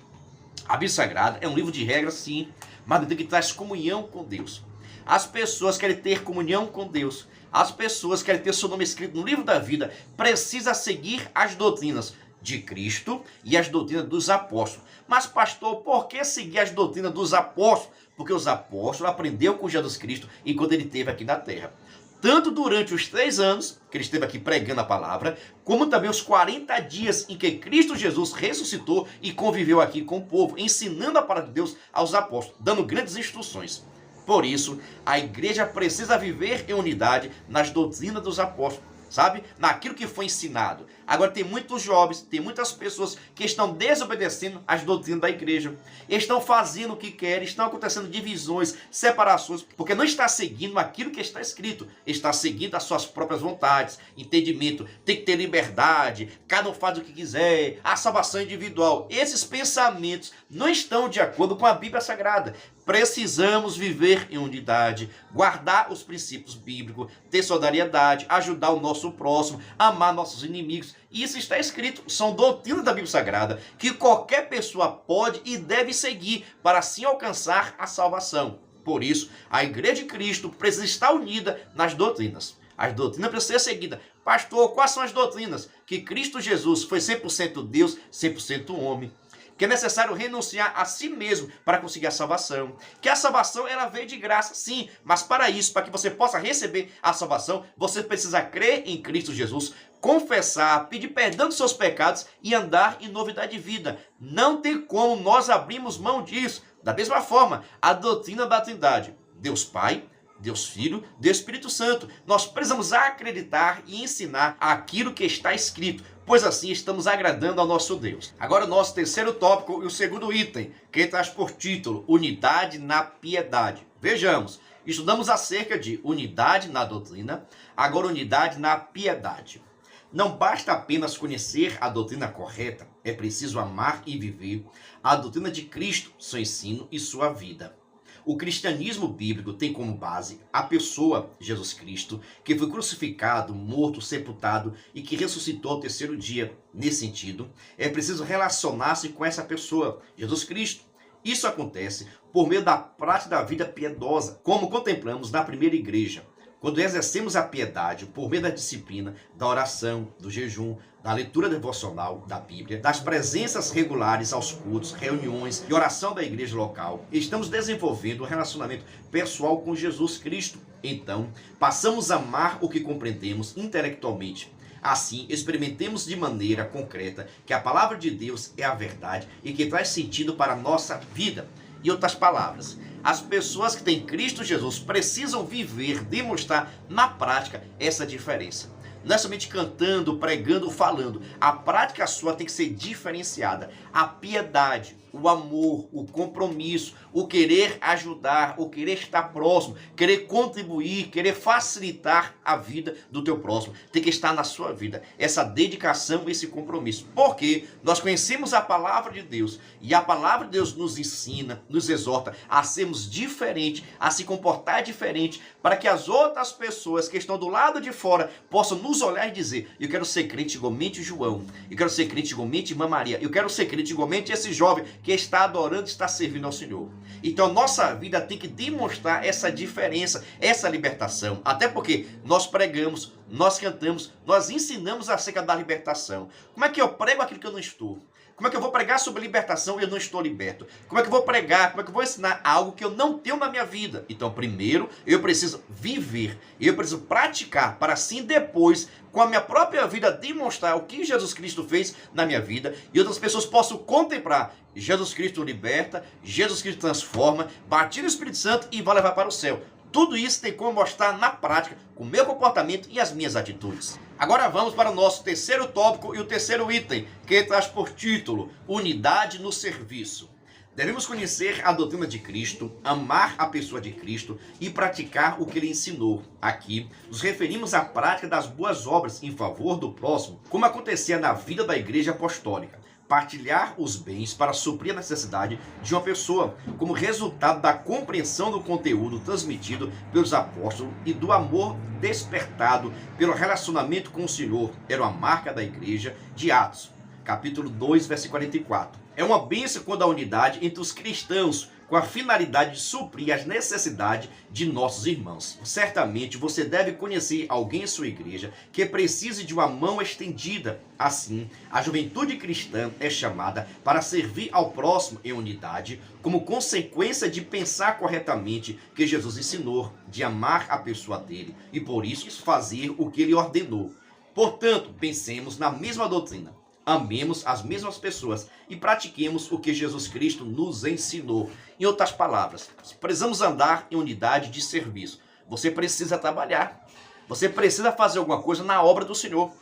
A Bíblia Sagrada é um livro de regras, sim, mas que traz comunhão com Deus. As pessoas querem ter comunhão com Deus. As pessoas querem ter seu nome escrito no livro da vida. Precisa seguir as doutrinas de Cristo e as doutrinas dos apóstolos. Mas, pastor, por que seguir as doutrinas dos apóstolos? Porque os apóstolos aprenderam com Jesus Cristo enquanto ele esteve aqui na terra. Tanto durante os 3 anos que ele esteve aqui pregando a palavra, como também os 40 dias em que Cristo Jesus ressuscitou e conviveu aqui com o povo, ensinando a palavra de Deus aos apóstolos, dando grandes instruções. Por isso, a igreja precisa viver em unidade nas doutrinas dos apóstolos, sabe? Naquilo que foi ensinado. Agora tem muitos jovens, tem muitas pessoas que estão desobedecendo as doutrinas da igreja. Estão fazendo o que querem, estão acontecendo divisões, separações, porque não está seguindo aquilo que está escrito. Está seguindo as suas próprias vontades, entendimento, tem que ter liberdade, cada um faz o que quiser, a salvação individual. Esses pensamentos não estão de acordo com a Bíblia Sagrada. Precisamos viver em unidade, guardar os princípios bíblicos, ter solidariedade, ajudar o nosso próximo, amar nossos inimigos. E isso está escrito, são doutrinas da Bíblia Sagrada que qualquer pessoa pode e deve seguir para assim alcançar a salvação. Por isso, a Igreja de Cristo precisa estar unida nas doutrinas. As doutrinas precisam ser seguidas. Pastor, quais são as doutrinas? Que Cristo Jesus foi 100% Deus, 100% homem. Que é necessário renunciar a si mesmo para conseguir a salvação. Que a salvação ela veio de graça, sim, mas para isso, para que você possa receber a salvação, você precisa crer em Cristo Jesus, confessar, pedir perdão dos seus pecados e andar em novidade de vida. Não tem como nós abrirmos mão disso. Da mesma forma, a doutrina da Trindade, Deus Pai, Deus Filho, Deus Espírito Santo. Nós precisamos acreditar e ensinar aquilo que está escrito, pois assim estamos agradando ao nosso Deus. Agora o nosso terceiro tópico e o segundo item, que traz por título Unidade na Piedade. Vejamos, estudamos acerca de unidade na doutrina, agora unidade na piedade. Não basta apenas conhecer a doutrina correta, é preciso amar e viver a doutrina de Cristo, seu ensino e sua vida. O cristianismo bíblico tem como base a pessoa Jesus Cristo, que foi crucificado, morto, sepultado e que ressuscitou ao terceiro dia. Nesse sentido, é preciso relacionar-se com essa pessoa, Jesus Cristo. Isso acontece por meio da prática da vida piedosa, como contemplamos na primeira igreja. Quando exercemos a piedade por meio da disciplina, da oração, do jejum, da leitura devocional da Bíblia, das presenças regulares aos cultos, reuniões e oração da igreja local, estamos desenvolvendo um relacionamento pessoal com Jesus Cristo. Então, passamos a amar o que compreendemos intelectualmente. Assim, experimentemos de maneira concreta que a palavra de Deus é a verdade e que traz sentido para a nossa vida. Em outras palavras, as pessoas que têm Cristo Jesus precisam viver, demonstrar na prática essa diferença. Não é somente cantando, pregando, falando. A prática sua tem que ser diferenciada. A piedade, o amor, o compromisso, o querer ajudar, o querer estar próximo, querer contribuir, querer facilitar a vida do teu próximo. Tem que estar na sua vida. Essa dedicação, esse compromisso. Porque nós conhecemos a palavra de Deus. E a palavra de Deus nos ensina, nos exorta a sermos diferentes, a se comportar diferente, para que as outras pessoas que estão do lado de fora possam nos olhar e dizer: eu quero ser crente igualmente João, eu quero ser crente igualmente Irmã Maria, eu quero ser crente igualmente esse jovem que está adorando, está servindo ao Senhor. Então nossa vida tem que demonstrar essa diferença, essa libertação. Até porque nós pregamos, nós cantamos, nós ensinamos acerca da libertação. Como é que eu prego aquilo que eu não estou? Como é que eu vou pregar sobre libertação e eu não estou liberto? Como é que eu vou pregar? Como é que eu vou ensinar algo que eu não tenho na minha vida? Então, primeiro, eu preciso viver, eu preciso praticar, para assim depois, com a minha própria vida, demonstrar o que Jesus Cristo fez na minha vida e outras pessoas possam contemplar. Jesus Cristo liberta, Jesus Cristo transforma, batiza o Espírito Santo e vai levar para o céu. Tudo isso tem como mostrar na prática, com o meu comportamento e as minhas atitudes. Agora vamos para o nosso terceiro tópico e o terceiro item, que traz por título Unidade no Serviço. Devemos conhecer a doutrina de Cristo, amar a pessoa de Cristo e praticar o que ele ensinou. Aqui nos referimos à prática das boas obras em favor do próximo, como acontecia na vida da igreja apostólica. Partilhar os bens para suprir a necessidade de uma pessoa, como resultado da compreensão do conteúdo transmitido pelos apóstolos e do amor despertado pelo relacionamento com o Senhor, era uma marca da igreja de Atos, capítulo 2, versículo 44. É uma bênção quando a unidade entre os cristãos, com a finalidade de suprir as necessidades de nossos irmãos. Certamente você deve conhecer alguém em sua igreja que precise de uma mão estendida. Assim, a juventude cristã é chamada para servir ao próximo em unidade, como consequência de pensar corretamente que Jesus ensinou, de amar a pessoa dele e por isso fazer o que ele ordenou. Portanto, pensemos na mesma doutrina. Amemos as mesmas pessoas e pratiquemos o que Jesus Cristo nos ensinou. Em outras palavras, precisamos andar em unidade de serviço. Você precisa trabalhar. Você precisa fazer alguma coisa na obra do Senhor.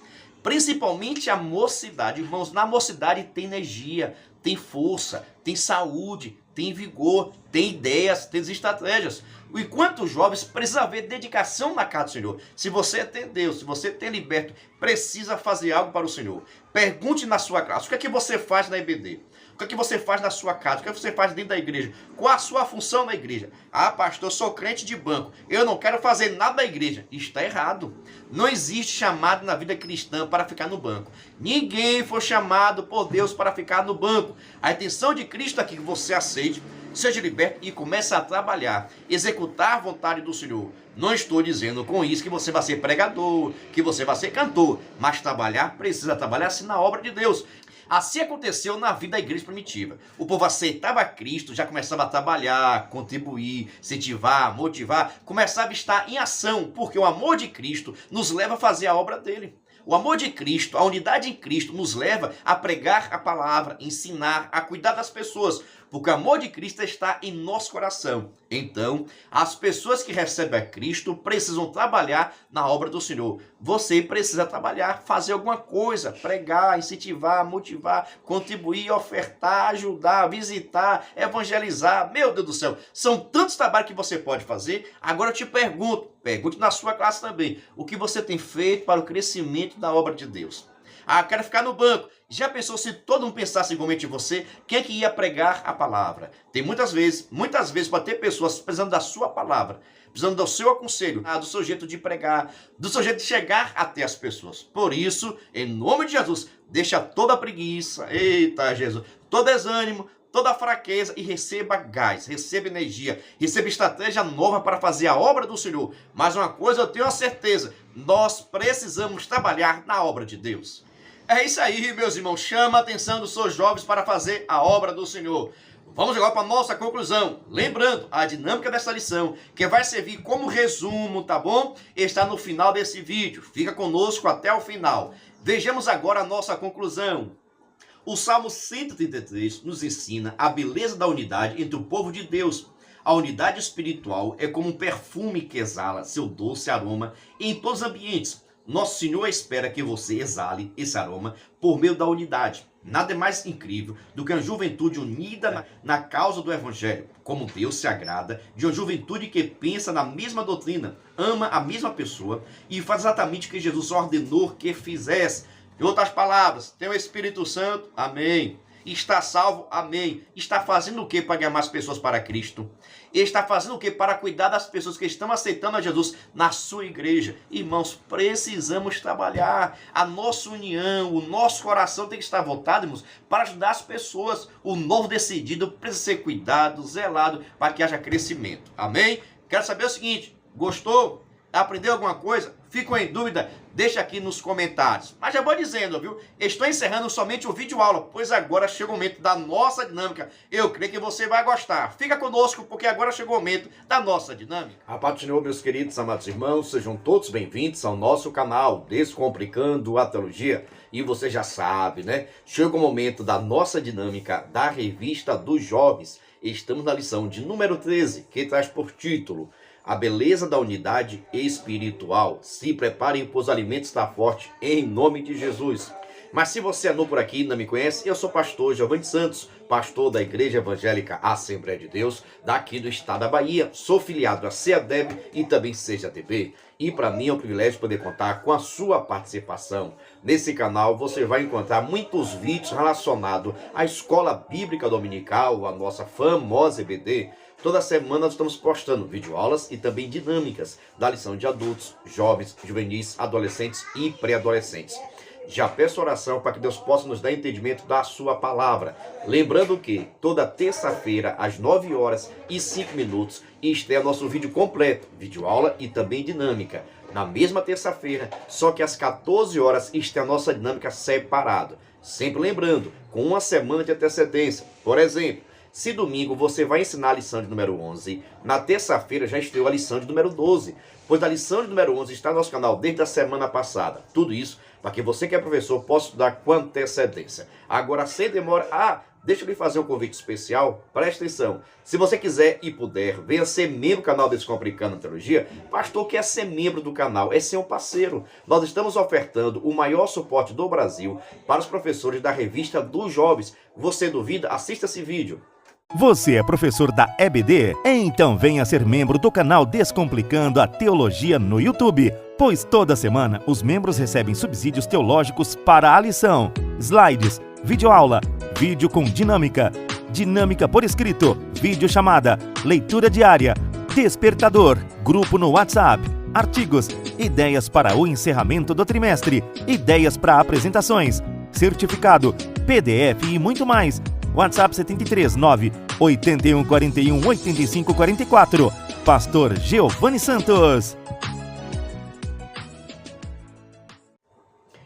Principalmente a mocidade. Irmãos, na mocidade tem energia, tem força, tem saúde, tem vigor, tem ideias, tem estratégias. Enquanto os jovens, precisa haver dedicação na casa do Senhor. Se você tem Deus, se você tem liberto, precisa fazer algo para o Senhor. Pergunte na sua classe, o que é que você faz na EBD? O que é que você faz na sua casa? O que é que você faz dentro da igreja? Qual a sua função na igreja? Ah, pastor, eu sou crente de banco. Eu não quero fazer nada na igreja. Está errado. Não existe chamado na vida cristã para ficar no banco. Ninguém foi chamado por Deus para ficar no banco. A intenção de Cristo é que você aceite, seja liberto e comece a trabalhar, executar a vontade do Senhor. Não estou dizendo com isso que você vai ser pregador, que você vai ser cantor, mas precisa trabalhar assim na obra de Deus. Assim aconteceu na vida da igreja primitiva. O povo aceitava Cristo, já começava a trabalhar, contribuir, incentivar, motivar, começava a estar em ação, porque o amor de Cristo nos leva a fazer a obra dele. O amor de Cristo, a unidade em Cristo nos leva a pregar a palavra, ensinar, a cuidar das pessoas, porque o amor de Cristo está em nosso coração. Então, as pessoas que recebem a Cristo precisam trabalhar na obra do Senhor. Você precisa trabalhar, fazer alguma coisa, pregar, incentivar, motivar, contribuir, ofertar, ajudar, visitar, evangelizar. Meu Deus do céu, são tantos trabalhos que você pode fazer. Agora eu te pergunte na sua classe também, o que você tem feito para o crescimento da obra de Deus? Ah, quero ficar no banco. Já pensou se todo mundo pensasse igualmente em você? Quem é que ia pregar a palavra? Tem muitas vezes pode ter pessoas precisando da sua palavra, precisando do seu aconselho, do seu jeito de pregar, do seu jeito de chegar até as pessoas. Por isso, em nome de Jesus, deixa toda a preguiça, eita Jesus, todo desânimo, toda a fraqueza e receba gás, receba energia, receba estratégia nova para fazer a obra do Senhor. Mas uma coisa eu tenho a certeza, nós precisamos trabalhar na obra de Deus. É isso aí, meus irmãos, chama a atenção dos seus jovens para fazer a obra do Senhor. Vamos agora para a nossa conclusão. Lembrando, a dinâmica dessa lição, que vai servir como resumo, tá bom? Está no final desse vídeo. Fica conosco até o final. Vejamos agora a nossa conclusão. O Salmo 133 nos ensina a beleza da unidade entre o povo de Deus. A unidade espiritual é como um perfume que exala seu doce aroma em todos os ambientes. Nosso Senhor espera que você exale esse aroma por meio da unidade. Nada é mais incrível do que uma juventude unida na causa do Evangelho. Como Deus se agrada de uma juventude que pensa na mesma doutrina, ama a mesma pessoa e faz exatamente o que Jesus ordenou que fizesse. Em outras palavras, tem o Espírito Santo, amém. Está salvo, amém. Está fazendo o que para ganhar mais pessoas para Cristo? Está fazendo o que para cuidar das pessoas que estão aceitando a Jesus na sua igreja? Irmãos, precisamos trabalhar. A nossa união, o nosso coração tem que estar voltado, irmãos, para ajudar as pessoas. O novo decidido precisa ser cuidado, zelado, para que haja crescimento. Amém? Quero saber o seguinte, gostou? Aprendeu alguma coisa? Ficam em dúvida? Deixa aqui nos comentários. Mas já vou dizendo, viu? Estou encerrando somente o vídeo aula, pois agora chega o momento da nossa dinâmica. Eu creio que você vai gostar. Fica conosco, porque agora chegou o momento da nossa dinâmica. A paz do Senhor, meus queridos, amados irmãos, sejam todos bem-vindos ao nosso canal Descomplicando a Teologia. E você já sabe, né? Chega o momento da nossa dinâmica da Revista dos Jovens. Estamos na lição de número 13, que traz por título A Beleza da Unidade Espiritual. Se preparem, pois o alimento está forte, em nome de Jesus. Mas se você é novo por aqui e não me conhece, eu sou pastor Giovanni Santos, pastor da Igreja Evangélica Assembleia de Deus, daqui do estado da Bahia. Sou filiado a CEADEB e também CEADB. E para mim é um privilégio poder contar com a sua participação. Nesse canal você vai encontrar muitos vídeos relacionados à Escola Bíblica Dominical, a nossa famosa EBD. Toda semana nós estamos postando videoaulas e também dinâmicas da lição de adultos, jovens, juvenis, adolescentes e pré-adolescentes. Já peço oração para que Deus possa nos dar entendimento da sua palavra. Lembrando que toda terça-feira, às 9h05, estreia nosso vídeo completo, videoaula e também dinâmica. Na mesma terça-feira, só que às 14h estreia a nossa dinâmica separada. Sempre lembrando, com uma semana de antecedência. Por exemplo, se domingo você vai ensinar a lição de número 11, na terça-feira já estreou a lição de número 12, pois a lição de número 11 está no nosso canal desde a semana passada. Tudo isso para que você que é professor possa estudar com antecedência. Agora, sem demora, deixa eu lhe fazer um convite especial, presta atenção. Se você quiser e puder, venha ser membro do canal Descomplicando a Teologia. Pastor, quer ser membro do canal, é ser um parceiro. Nós estamos ofertando o maior suporte do Brasil para os professores da Revista dos Jovens. Você duvida? Assista esse vídeo. Você é professor da EBD? Então venha ser membro do canal Descomplicando a Teologia no YouTube, pois toda semana os membros recebem subsídios teológicos para a lição, slides, videoaula, vídeo com dinâmica, dinâmica por escrito, vídeo chamada, leitura diária, despertador, grupo no WhatsApp, artigos, ideias para o encerramento do trimestre, ideias para apresentações, certificado, PDF e muito mais. WhatsApp 73 9 81 41 85 44. Pastor Giovanni Santos.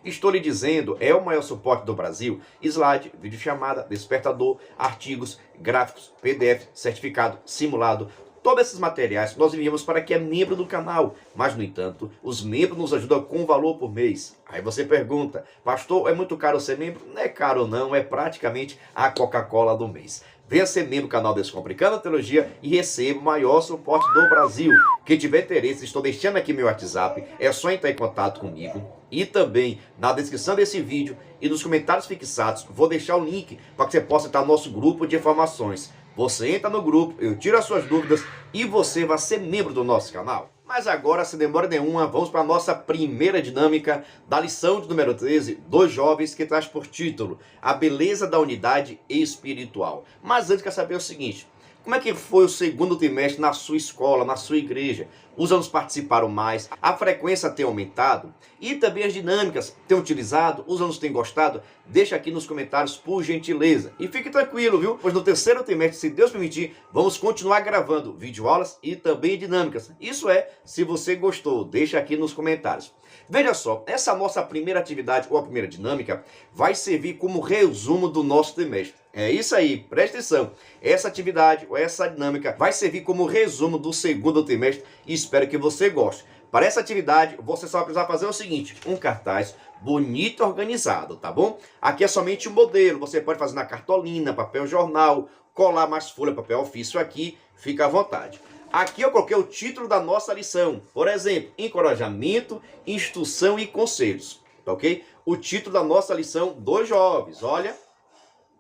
Estou lhe dizendo, é o maior suporte do Brasil. Slide, videochamada, despertador, artigos, gráficos, PDF, certificado, simulado. Todos esses materiais nós enviamos para quem é membro do canal. Mas, no entanto, os membros nos ajudam com valor por mês. Aí você pergunta, pastor, é muito caro ser membro? Não é caro não, é praticamente a Coca-Cola do mês. Venha ser membro do canal Descomplicando a Teologia e receba o maior suporte do Brasil. Quem tiver interesse, estou deixando aqui meu WhatsApp, é só entrar em contato comigo. E também, na descrição desse vídeo e nos comentários fixados, vou deixar o link para que você possa entrar no nosso grupo de informações. Você entra no grupo, eu tiro as suas dúvidas e você vai ser membro do nosso canal. Mas agora, sem demora nenhuma, vamos para a nossa primeira dinâmica da lição de número 13, dos jovens, que traz por título A Beleza da Unidade Espiritual. Mas antes, quer saber o seguinte, como é que foi o segundo trimestre na sua escola, na sua igreja? Os alunos participaram mais, a frequência tem aumentado e também as dinâmicas têm utilizado, os alunos têm gostado? Deixa aqui nos comentários, por gentileza. E fique tranquilo, viu? Pois no terceiro trimestre, se Deus permitir, vamos continuar gravando videoaulas e também dinâmicas. Isso é, se você gostou, deixa aqui nos comentários. Veja só, essa nossa primeira atividade ou a primeira dinâmica vai servir como resumo do nosso trimestre. É isso aí, presta atenção. Essa atividade ou essa dinâmica vai servir como resumo do segundo trimestre e espero que você goste. Para essa atividade, você só vai precisar fazer o seguinte, um cartaz bonito e organizado, tá bom? Aqui é somente um modelo, você pode fazer na cartolina, papel jornal, colar mais folha, papel ofício aqui, fica à vontade. Aqui eu coloquei o título da nossa lição, por exemplo, encorajamento, instrução e conselhos, tá ok? O título da nossa lição dos jovens, olha,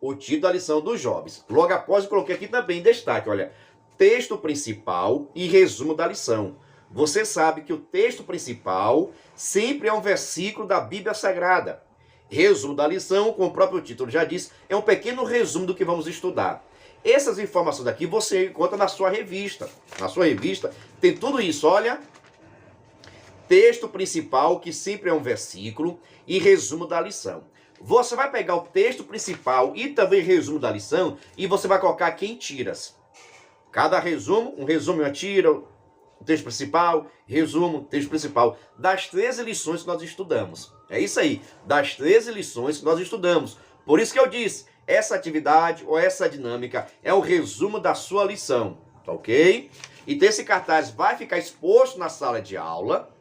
o título da lição dos jovens. Logo após eu coloquei aqui também em destaque, olha, texto principal e resumo da lição. Você sabe que o texto principal sempre é um versículo da Bíblia Sagrada. Resumo da lição, como o próprio título já diz, é um pequeno resumo do que vamos estudar. Essas informações aqui você encontra na sua revista. Na sua revista tem tudo isso, olha. Texto principal, que sempre é um versículo, e resumo da lição. Você vai pegar o texto principal e também resumo da lição e você vai colocar aqui em tiras. Cada resumo, um resumo e uma tira, o texto principal, resumo, texto principal, das 13 lições que nós estudamos. É isso aí, das 13 lições que nós estudamos. Por isso que eu disse, essa atividade ou essa dinâmica é o resumo da sua lição, tá ok? Então esse cartaz vai ficar exposto na sala de aula,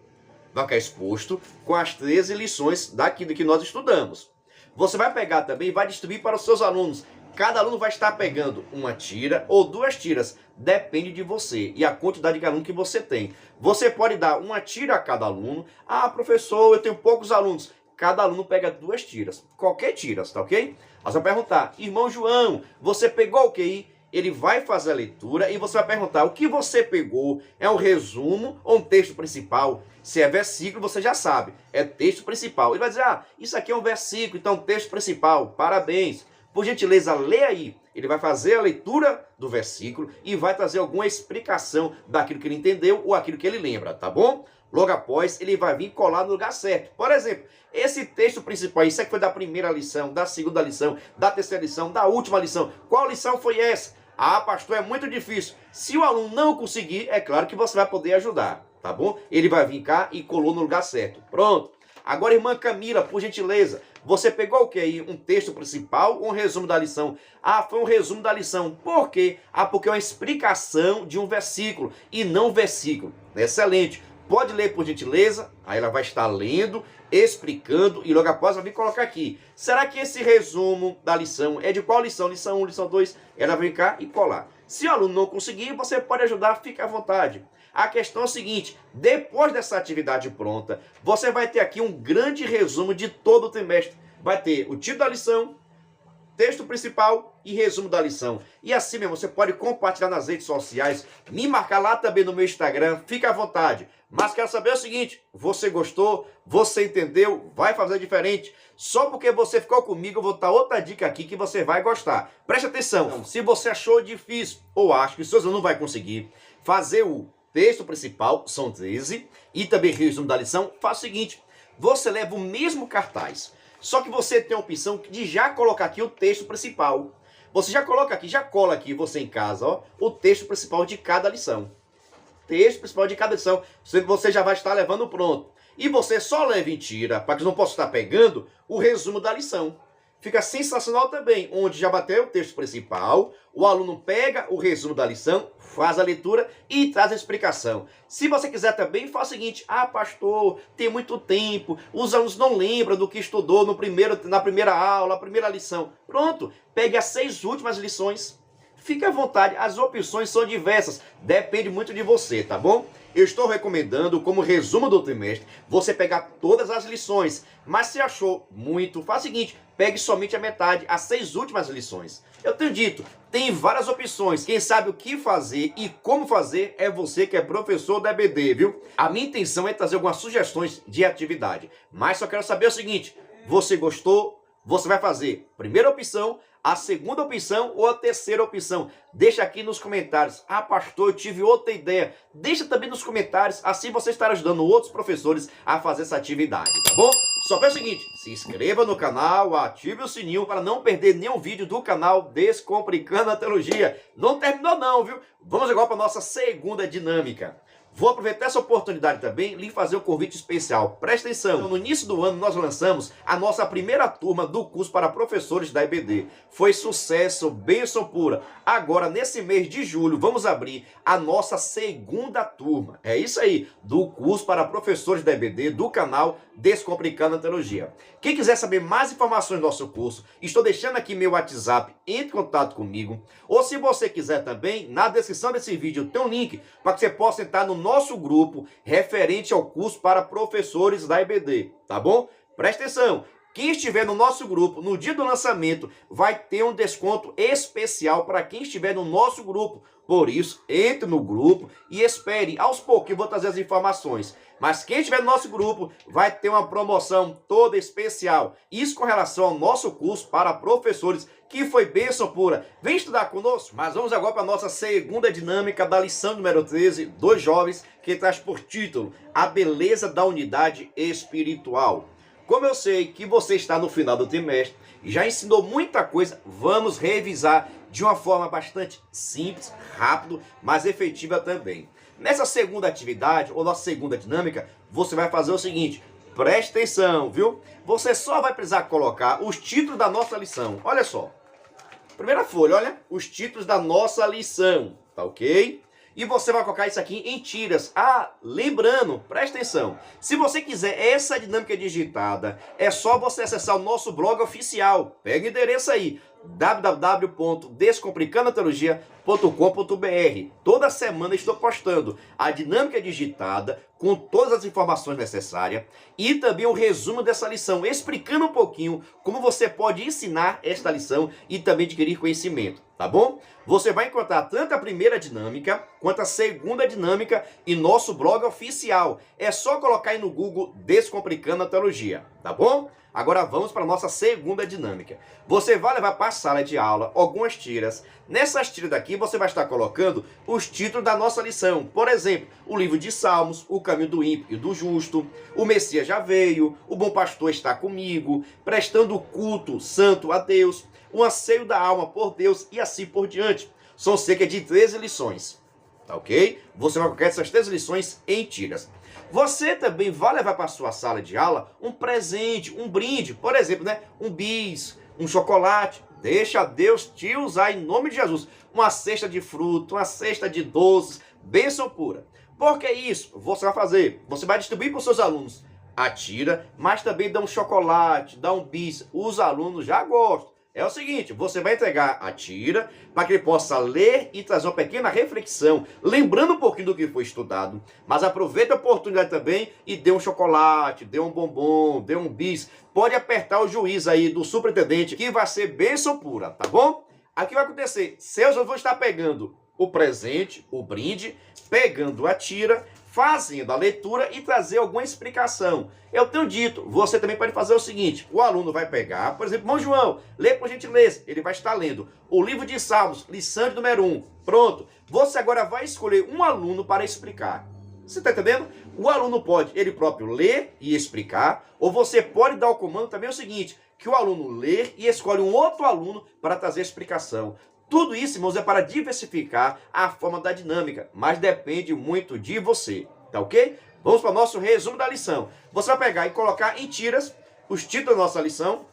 vai ficar exposto com as 13 lições daquilo que nós estudamos. Você vai pegar também e vai distribuir para os seus alunos. Cada aluno vai estar pegando uma tira ou 2 tiras, depende de você e a quantidade de aluno que você tem. Você pode dar uma tira a cada aluno. Ah, professor, eu tenho poucos alunos. Cada aluno pega 2 tiras, qualquer tira, tá ok? Você vai perguntar, irmão João, você pegou o que? Ele vai fazer a leitura e você vai perguntar, o que você pegou? É um resumo ou um texto principal? Se é versículo, você já sabe, é texto principal. Ele vai dizer, ah, isso aqui é um versículo, então texto principal, parabéns. Por gentileza, lê aí. Ele vai fazer a leitura do versículo e vai trazer alguma explicação daquilo que ele entendeu ou aquilo que ele lembra, tá bom? Logo após, ele vai vir colar no lugar certo. Por exemplo, esse texto principal, isso aqui foi da primeira lição, da segunda lição, da terceira lição, da última lição. Qual lição foi essa? Ah, pastor, é muito difícil. Se o aluno não conseguir, é claro que você vai poder ajudar, tá bom? Ele vai vir cá e colou no lugar certo. Pronto. Agora, irmã Camila, por gentileza, você pegou o que aí? Um texto principal ou um resumo da lição? Ah, foi um resumo da lição. Por quê? Ah, porque é uma explicação de um versículo e não um versículo. Excelente. Pode ler, por gentileza. Aí ela vai estar lendo, explicando e logo após vai vir colocar aqui. Será que esse resumo da lição é de qual lição? Lição 1, lição 2? Ela vai vir cá e colar. Se o aluno não conseguir, você pode ajudar, fique à vontade. A questão é o seguinte, depois dessa atividade pronta, você vai ter aqui um grande resumo de todo o trimestre. Vai ter o título da lição, texto principal e resumo da lição. E assim mesmo, você pode compartilhar nas redes sociais, me marcar lá também no meu Instagram, fica à vontade. Mas quero saber o seguinte, você gostou? Você entendeu? Vai fazer diferente? Só porque você ficou comigo, eu vou dar outra dica aqui que você vai gostar. Preste atenção, se você achou difícil ou acha que o seu aluno não vai conseguir fazer o texto principal, são 13, e também resumo da lição, faz o seguinte, você leva o mesmo cartaz, só que você tem a opção de já colocar aqui o texto principal. Você já coloca aqui, já cola aqui você em casa, ó, o texto principal de cada lição. Texto principal de cada lição, você já vai estar levando pronto. E você só leva e tira, para que não possa estar pegando, o resumo da lição. Fica sensacional também, onde já bateu o texto principal, o aluno pega o resumo da lição, faz a leitura e traz a explicação. Se você quiser também, faz o seguinte, pastor, tem muito tempo, os alunos não lembram do que estudou na primeira aula, na primeira lição. Pronto, pegue as 6 últimas lições. Fique à vontade, as opções são diversas, depende muito de você, tá bom? Eu estou recomendando, como resumo do trimestre, você pegar todas as lições, mas se achou muito, faz o seguinte, pegue somente a metade, as 6 últimas lições. Eu tenho dito, tem várias opções, quem sabe o que fazer e como fazer é você que é professor da EBD, viu? A minha intenção é trazer algumas sugestões de atividade, mas só quero saber o seguinte, você gostou? Você vai fazer a primeira opção, a segunda opção ou a terceira opção? Deixa aqui nos comentários. Pastor, eu tive outra ideia. Deixa também nos comentários, assim você estará ajudando outros professores a fazer essa atividade, tá bom? Só faz o seguinte, se inscreva no canal, ative o sininho para não perder nenhum vídeo do canal Descomplicando a Teologia. Não terminou não, viu? Vamos agora para a nossa segunda dinâmica. Vou aproveitar essa oportunidade também e lhe fazer um convite especial. Presta atenção, no início do ano nós lançamos a nossa primeira turma do curso para professores da EBD. Foi sucesso, bênção pura. Agora, nesse mês de julho, vamos abrir a nossa segunda turma. É isso aí, do curso para professores da EBD, do canal Descomplicando a Teologia. Quem quiser saber mais informações do nosso curso, estou deixando aqui meu WhatsApp, entre em contato comigo. Ou se você quiser também, na descrição desse vídeo tem um link para que você possa entrar no nosso grupo referente ao curso para professores da EBD, tá bom? Presta atenção, quem estiver no nosso grupo no dia do lançamento vai ter um desconto especial para quem estiver no nosso grupo. Por isso, entre no grupo e espere, aos poucos eu vou trazer as informações. Mas quem estiver no nosso grupo vai ter uma promoção toda especial. Isso com relação ao nosso curso para professores, que foi bênção pura. Vem estudar conosco? Mas vamos agora para a nossa segunda dinâmica da lição número 13, dos jovens, que traz por título A Beleza da Unidade Espiritual. Como eu sei que você está no final do trimestre e já ensinou muita coisa, vamos revisar de uma forma bastante simples, rápido, mas efetiva também. Nessa segunda atividade, ou nossa segunda dinâmica, você vai fazer o seguinte, preste atenção, viu? Você só vai precisar colocar os títulos da nossa lição. Olha só, primeira folha, olha, os títulos da nossa lição, tá ok? E você vai colocar isso aqui em tiras. Lembrando, presta atenção, se você quiser essa dinâmica digitada, é só você acessar o nosso blog oficial. Pega o endereço aí, www.descomplicandoateologia.com.br. Toda semana estou postando a dinâmica digitada com todas as informações necessárias e também o resumo dessa lição, explicando um pouquinho como você pode ensinar esta lição e também adquirir conhecimento, tá bom? Você vai encontrar tanto a primeira dinâmica quanto a segunda dinâmica em nosso blog oficial. É só colocar aí no Google Descomplicando a Teologia, tá bom? Agora vamos para a nossa segunda dinâmica. Você vai levar para a sala de aula algumas tiras. Nessas tiras daqui você vai estar colocando os títulos da nossa lição. Por exemplo, o livro de Salmos, o caminho do ímpio e do justo, o Messias já veio, o bom pastor está comigo, prestando culto santo a Deus, o anseio da alma por Deus e assim por diante. São cerca de 13 lições, tá ok? Você vai colocar essas 13 lições em tiras. Você também vai levar para a sua sala de aula um presente, um brinde, por exemplo, né? Um bis, um chocolate. Deixa Deus te usar em nome de Jesus. Uma cesta de fruta, uma cesta de doces, bênção pura. Por que isso? Você vai fazer, você vai distribuir para os seus alunos a tira, mas também dá um chocolate, dá um bis. Os alunos já gostam. é o seguinte, você vai entregar a tira para que ele possa ler e trazer uma pequena reflexão, lembrando um pouquinho do que foi estudado, mas aproveita a oportunidade também e dê um chocolate, dê um bombom, dê um bis, pode apertar o juiz aí do superintendente, que vai ser bênção pura, tá bom? Aqui vai acontecer, seus alunos vão estar pegando o presente, o brinde, pegando a tira, fazendo a leitura e trazer alguma explicação. Eu tenho dito, você também pode fazer o seguinte, o aluno vai pegar, por exemplo, irmão João, lê por gentileza, ele vai estar lendo o livro de Salmos, lição de número 1, pronto. Você agora vai escolher um aluno para explicar. Você está entendendo? O aluno pode ele próprio ler e explicar, ou você pode dar o comando também o seguinte, que o aluno ler e escolhe um outro aluno para trazer a explicação. Tudo isso, irmãos, é para diversificar a forma da dinâmica, mas depende muito de você, tá ok? Vamos para o nosso resumo da lição. Você vai pegar e colocar em tiras os títulos da nossa lição.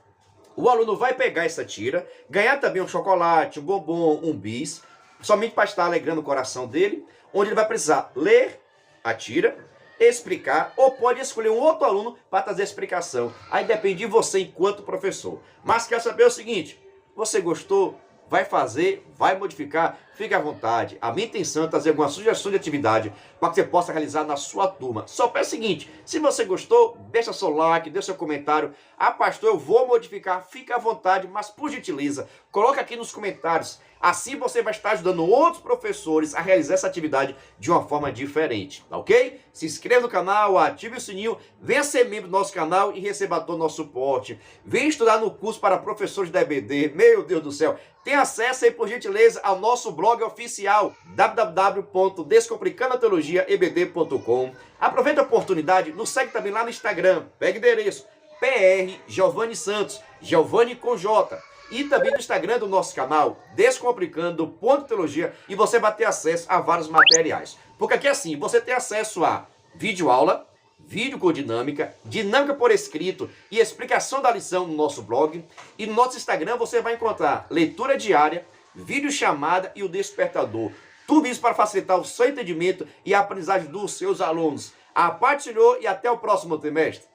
O aluno vai pegar essa tira, ganhar também um chocolate, um bombom, um bis, somente para estar alegrando o coração dele, onde ele vai precisar ler a tira, explicar, ou pode escolher um outro aluno para trazer a explicação. Aí depende de você enquanto professor. Mas quer saber o seguinte, você gostou? Vai fazer, vai modificar, fique à vontade. A minha intenção é trazer alguma sugestão de atividade para que você possa realizar na sua turma. Só peço o seguinte, se você gostou, deixa seu like, deixa seu comentário. Ah, pastor, eu vou modificar, fique à vontade, mas por gentileza, coloque aqui nos comentários. Assim você vai estar ajudando outros professores a realizar essa atividade de uma forma diferente, tá ok? Se inscreva no canal, ative o sininho, venha ser membro do nosso canal e receba todo o nosso suporte. Venha estudar no curso para professores da EBD, meu Deus do céu. Tenha acesso aí, por gentileza, ao nosso blog oficial, www.descomplicandoateologiaebd.com. Aproveita a oportunidade, nos segue também lá no Instagram, pega o endereço, PR Giovanni Santos, Giovanni com J. E também no Instagram do nosso canal, Descomplicando.teologia, e você vai ter acesso a vários materiais. Porque aqui assim, você tem acesso a videoaula, vídeo com dinâmica, dinâmica por escrito e explicação da lição no nosso blog. E no nosso Instagram você vai encontrar leitura diária, vídeo chamada e o despertador. Tudo isso para facilitar o seu entendimento e a aprendizagem dos seus alunos. A paz do Senhor e até o próximo trimestre.